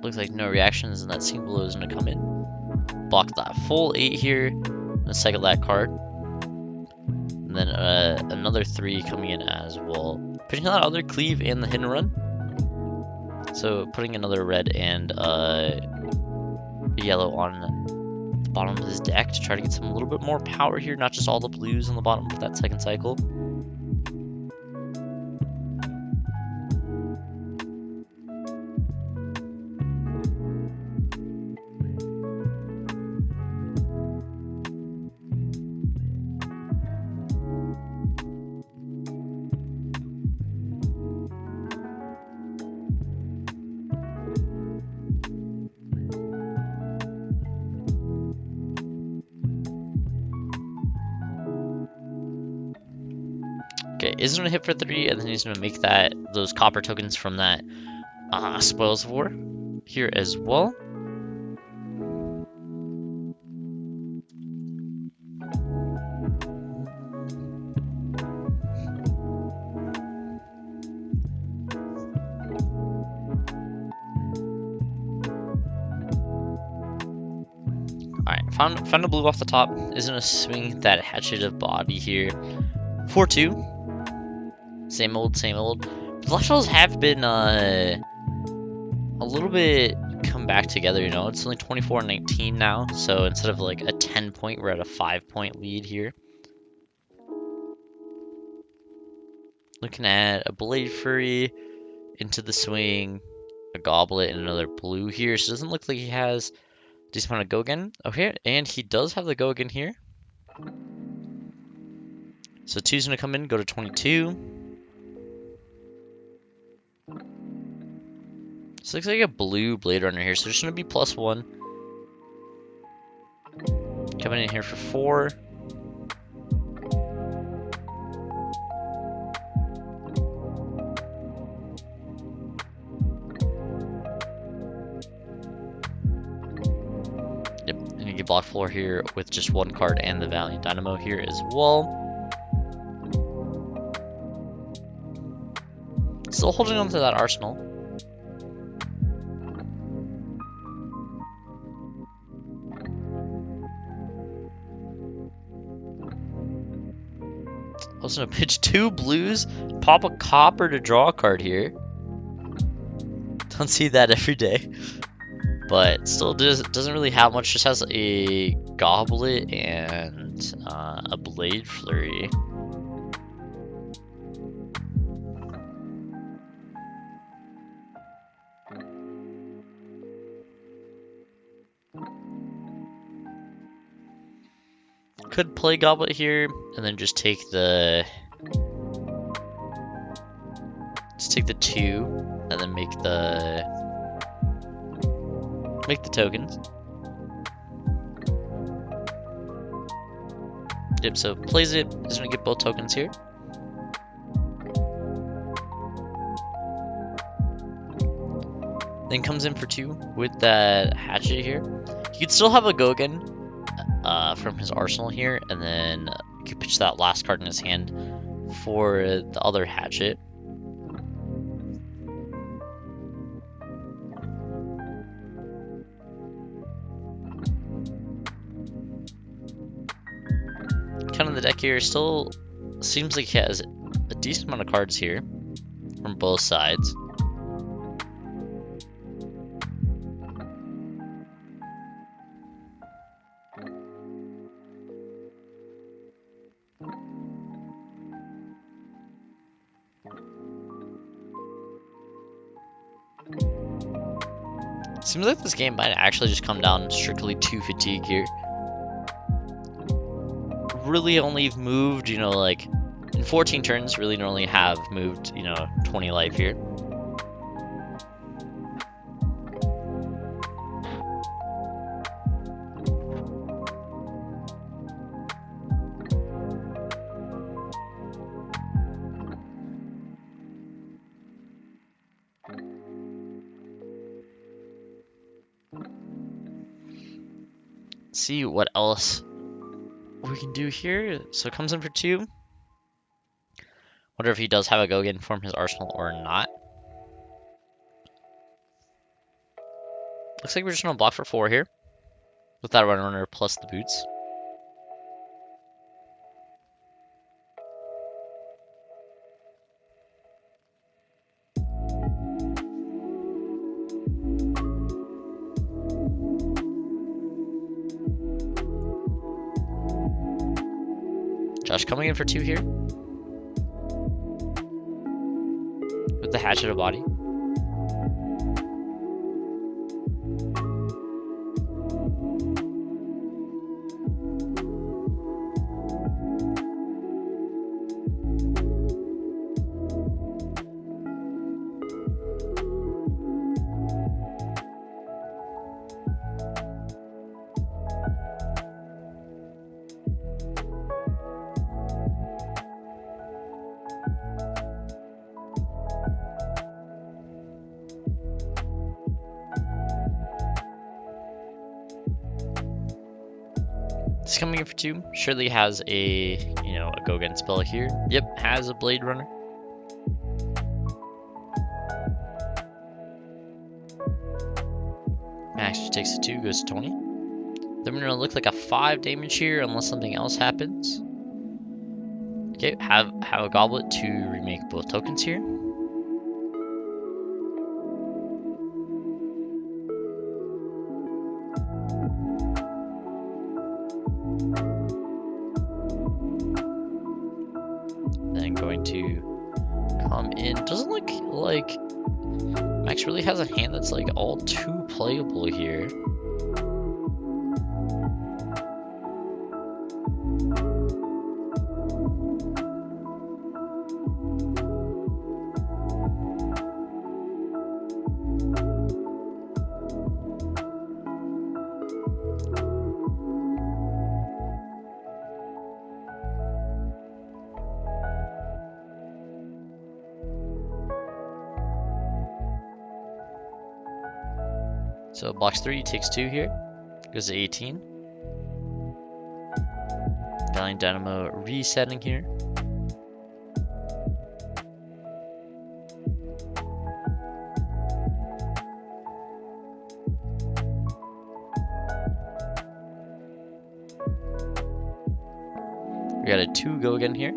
Looks like no reactions, and that Single Blow is going to come in. Block that full 8 here, and cycle that card. And then another 3 coming in as well. Putting that other cleave in the hidden run. So putting another red and yellow on the bottom of his deck to try to get some a little bit more power here, not just all the blues on the bottom for that second cycle. is going to hit for 3, and then he's going to make those copper tokens from that Spoils of War here as well. Alright, found a blue off the top. Is going to swing that hatchet of body here for 2. Same old, same old. The flash shells have been a little bit come back together, you know. It's only 24-19 now, so instead of like a 10-point, we're at a 5-point lead here. Looking at a Blade Fury into the swing, a Goblet, and another blue here. So it doesn't look like he has a decent amount of Go-Again. Okay, and he does have the Go-Again here. So 2's going to come in, go to 22. This looks like a blue Blade Runner here, so there's going to be +1. Coming in here for 4. Yep, and you get block floor here with just 1 card and the Valiant Dynamo here as well. Still holding on to that arsenal. Also gonna pitch 2 blues, pop a copper to draw a card here. Don't see that every day. But still doesn't really have much, just has a Goblet and a Blade Flurry. Could play Goblet here, and then just take the 2, and then make the tokens. Yep, so plays it, is gonna get both tokens here. Then comes in for 2 with that hatchet here. He could still have a Go-Again from his arsenal here, and then you could pitch that last card in his hand for the other hatchet. Kind of the deck here still seems like he has a decent amount of cards here from both sides. Seems like this game might actually just come down strictly to fatigue here. Really only moved, you know, like in 14 turns, really only have moved, you know, 20 life here. See what else we can do here. So it comes in for 2. Wonder if he does have a Go-Again from his arsenal or not. Looks like we're just gonna block for 4 here with that runner plus the boots. Josh coming in for 2 here with the hatchet of body. He's coming in for 2. Surely has a, you know, a go again spell here. Yep, has a Blade Runner. Max just takes a 2, goes to 20. Then we're gonna look like a 5 damage here unless something else happens. Okay, have a goblet to remake both tokens here. Then going to come in. Doesn't look like Max really has a hand that's like all too playable here. So blocks 3, takes 2 here, goes to 18. Valiant Dynamo resetting here. We got a 2 go again here.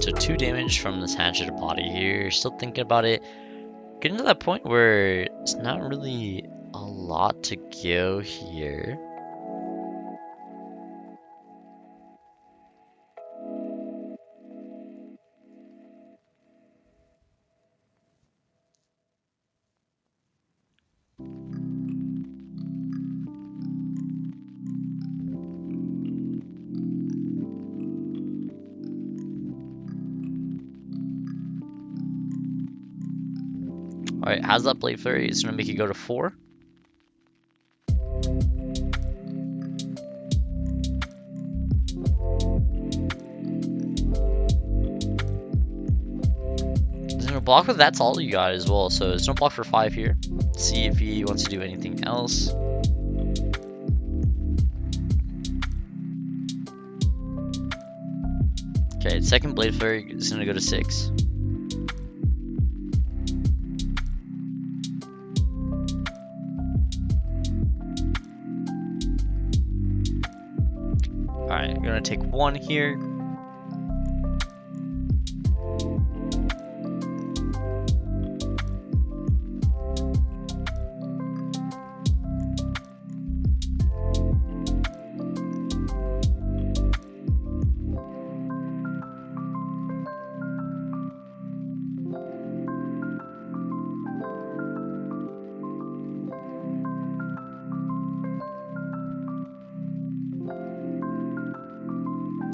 So 2 damage from this hatchet body here. Still thinking about it. Getting to that point where it's not really a lot to go here. Alright, has that Blade Flurry? It's gonna make it go to 4. There's no block with that's all you got as well, so there's no block for 5 here. Let's see if he wants to do anything else. Okay, second Blade Flurry is gonna go to 6. Alright, I'm gonna take 1 here.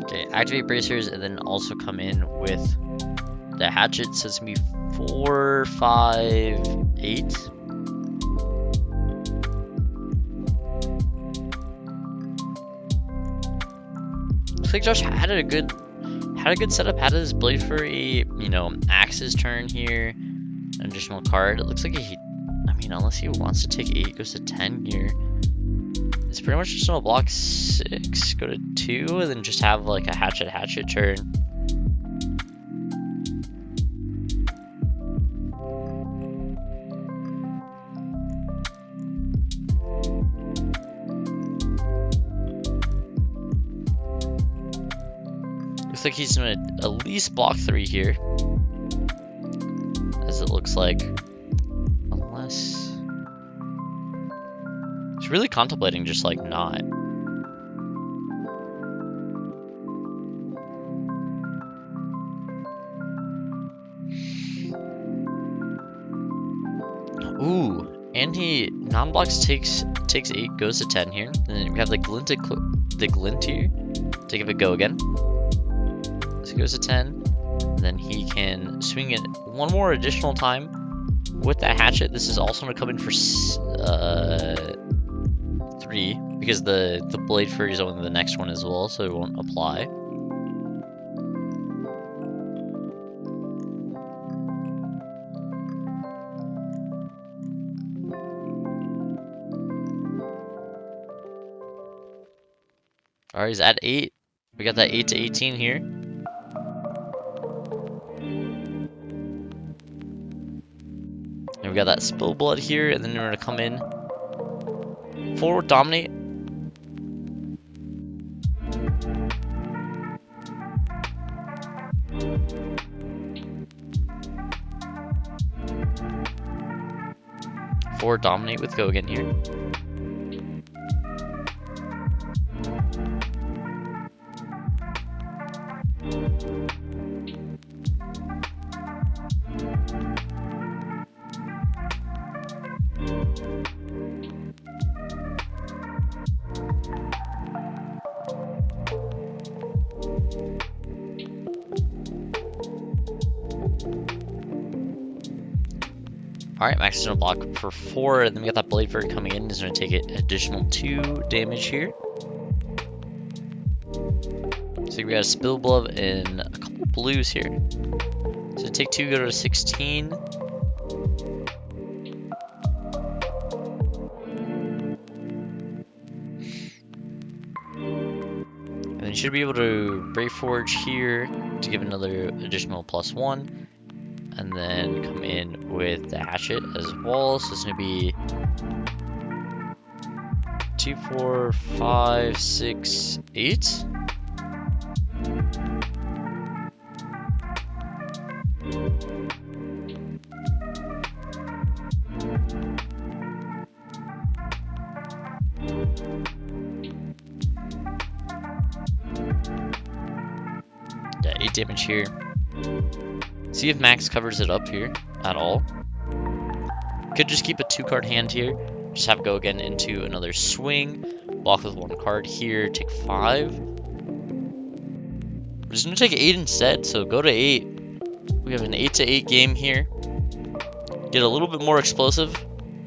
Okay, activate bracers and then also come in with the hatchet. So it's gonna be 4, 5, 8. Looks like Josh had a good setup. Had his Blade Flurry, you know, Axe's turn here. An additional card. It looks like he, I mean, unless he wants to take 8, goes to 10 here. It's pretty much just gonna block 6, go to 2, and then just have like a hatchet turn. Looks like he's gonna at least block 3 here, as it looks like, unless he's really contemplating just like not. Ooh, and he non-blocks takes 8, goes to 10 here. And then we have the glint here to give it a go again. So he goes to 10. And then he can swing it one more additional time with that hatchet. This is also going to come in for 3 because the blade fairy is on the next one as well, so it won't apply. Alright, he's at 8. We got that 8 to 18 here. And we got that spill blood here, and then we're gonna come in forward dominate. Forward dominate with go again here. Alright, Max is gonna block for 4, and then we got that blade fairy coming in. He's gonna take an additional 2 damage here. So we got a spill blood and a couple blues here. So take 2, go to 16. And then you should be able to Brave Forge here to give another additional +1. And then come in with the hatchet as well. So it's gonna be 2, 4, 5, 6, 8. Yeah, 8 damage here. See if Max covers it up here at all. Could just keep a 2-card hand here. Just have go again into another swing. Block with 1 card here. Take 5. We're just going to take 8 instead. So go to 8. We have an 8 to 8 game here. Get a little bit more explosive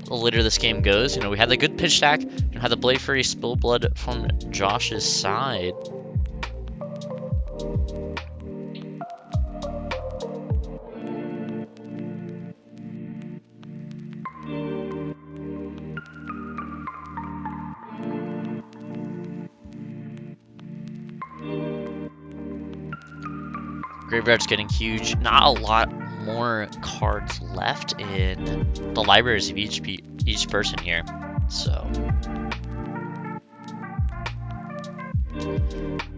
the later this game goes. You know, we had the good pitch stack. We had the Blade Fury spill blood from Josh's side. Graveyard's getting huge. Not a lot more cards left in the libraries of each person here. So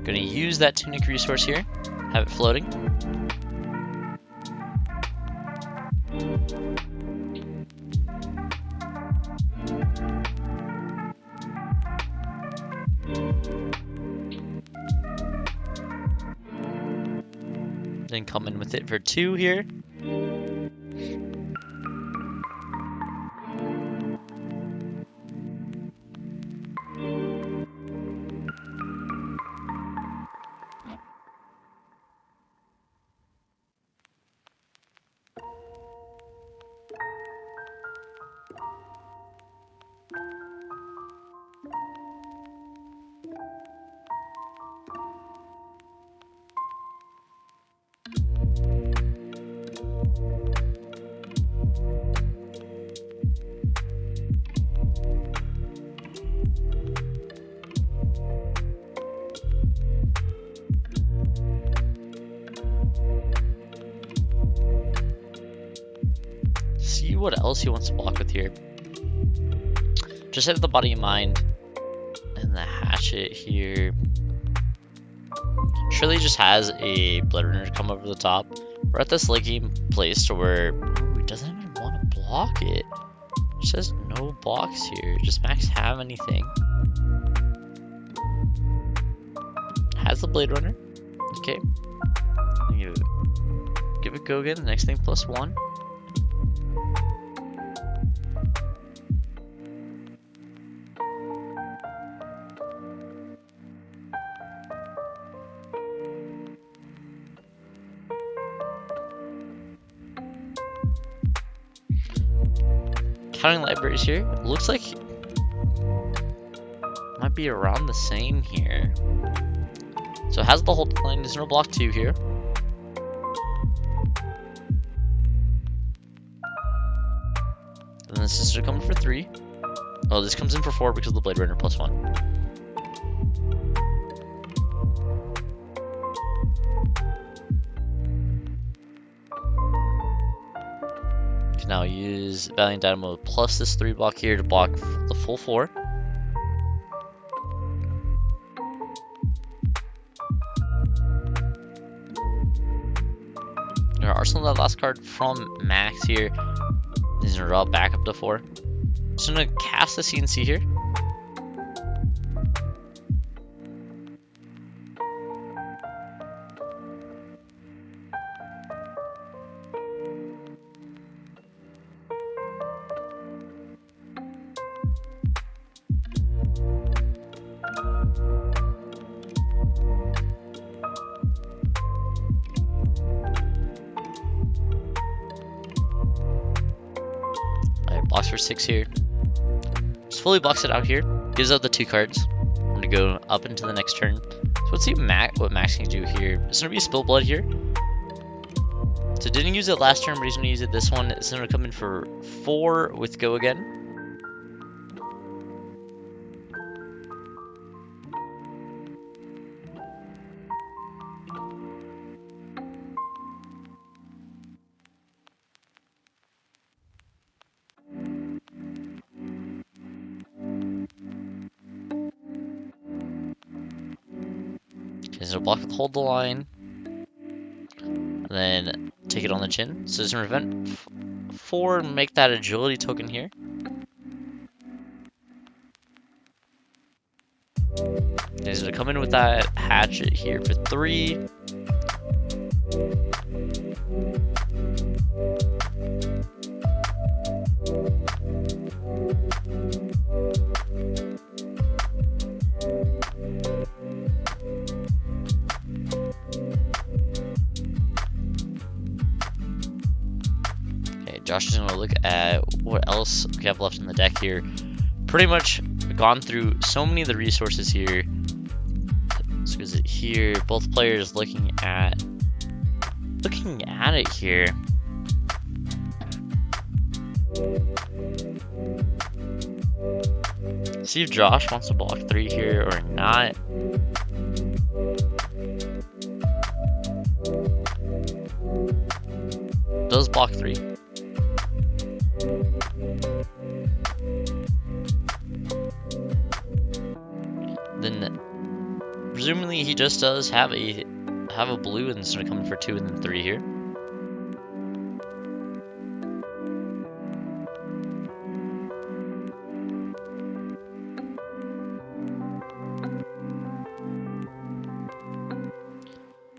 gonna use that tunic resource here. Have it floating. Then come in with it for 2 here. See what else he wants to block with here. Just have the body in mind and the hatchet here. Surely just has a Blood Runner come over the top. We're at this late game place to where he doesn't even want to block it. It says no blocks here. Does Max have anything? Has the Blade Runner. Okay. Give it go again. The next thing +1. counting libraries here, it looks like might be around the same here. So it has the hold line. There's no block 2 here. And this is coming for 3. Oh, this comes in for 4 because of the Blade Runner +1. You can now use Valiant Dynamo plus this 3 block here to block the full 4. Our Arsenal, that last card from Max here, is gonna draw back up to 4. Just gonna cast the CNC here. Blocks for 6 here. Just fully blocks it out here. Gives out the 2 cards. I'm gonna go up into the next turn. So let's see what Max can do here. It's gonna be a Spill Blood here. So didn't use it last turn, but he's gonna use it this one. It's gonna come in for 4 with Go again. So block with hold the line, and then take it on the chin. So it's gonna prevent 4, make that agility token here. He's gonna come in with that hatchet here for 3. Josh is going to look at what else we have left in the deck here. Pretty much gone through so many of the resources here. So is it here? Both players looking at it here. See if Josh wants to block 3 here or not. Does block 3. Then presumably he just does have a blue, and it's gonna come in for 2 and then 3 here.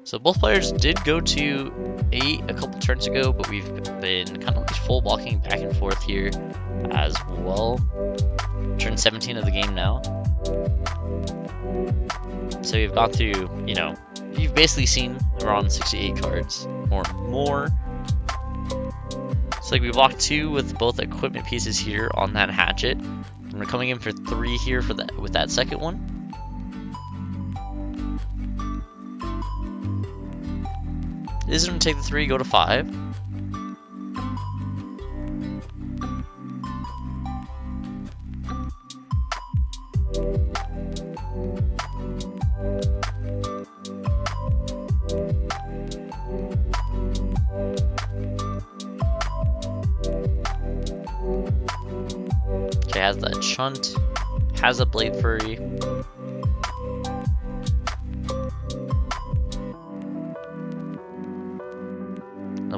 So both players did go to 8 a couple turns ago, but we've been kind of like full blocking back and forth here as well. Turn 17 of the game now. So we've gone through, you've basically seen around 68 cards or more. So like we blocked 2 with both equipment pieces here on that hatchet. And we're coming in for 3 here for that with that second one. This is going to take the 3, go to 5. Okay, has that Chunt, has a Blade Furry.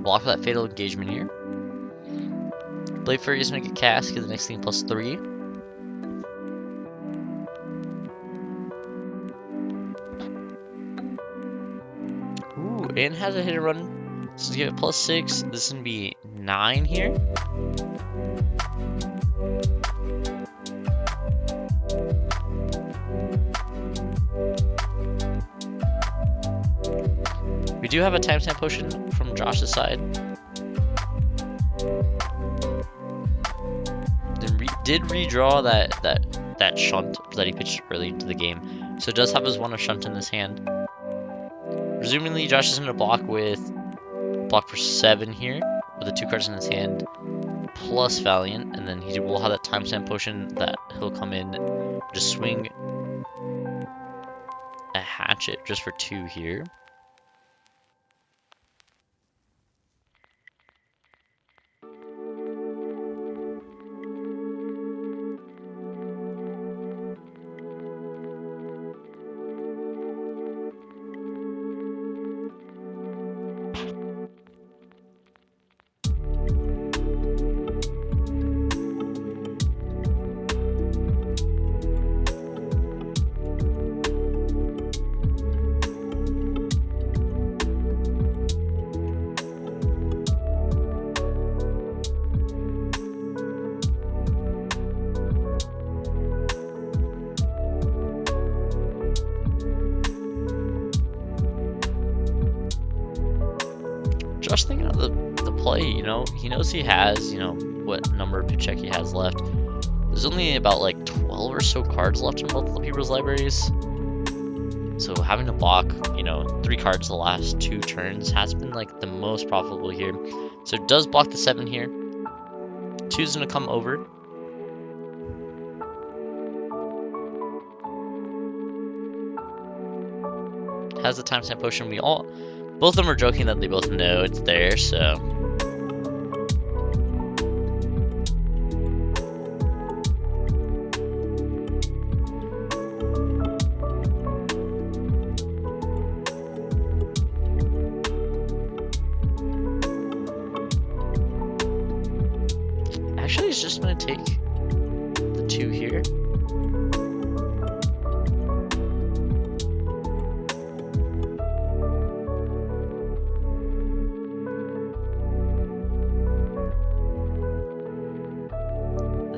Block that Fatal Engagement here. Blade Furry is going to get cast, get the next thing plus 3. Ooh, and has a hit and run. This is going to get plus 6. This is going to be 9 here. We do have a timestamp potion from Josh's side. did redraw that shunt that he pitched early into the game, so it does have his 1 of shunt in his hand. Presumably, Josh is going to block for 7 here with the 2 cards in his hand plus Valiant, and then he will have that timestamp potion that he'll come in, just swing a hatchet just for 2 here. Just thinking of the play, you know, he knows he has, you know, what number of pitch check he has left. There's only about like 12 or so cards left in both of the people's libraries. So having to block, you know, 3 cards the last 2 turns has been like the most profitable here. So it does block the 7 here. 2's gonna come over. Has the timestamp potion. Both of them are joking that they both know it's there, so. Actually, he's just going to take the 2 here.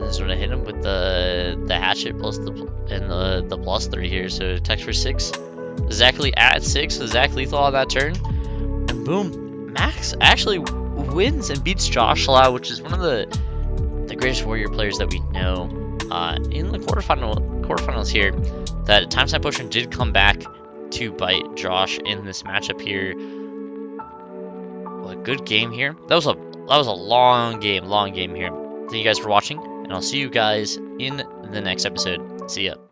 Is going to hit him with the hatchet plus the plus 3 here, so text for 6. Exactly at 6, exact lethal on that turn, and boom, Max actually wins and beats Josh Lau, which is one of the greatest warrior players that we know. In the quarterfinals here, that timestamp potion did come back to bite Josh in this matchup here. Well, a good game here. That was a long game here. Thank you guys for watching, and I'll see you guys in the next episode. See ya.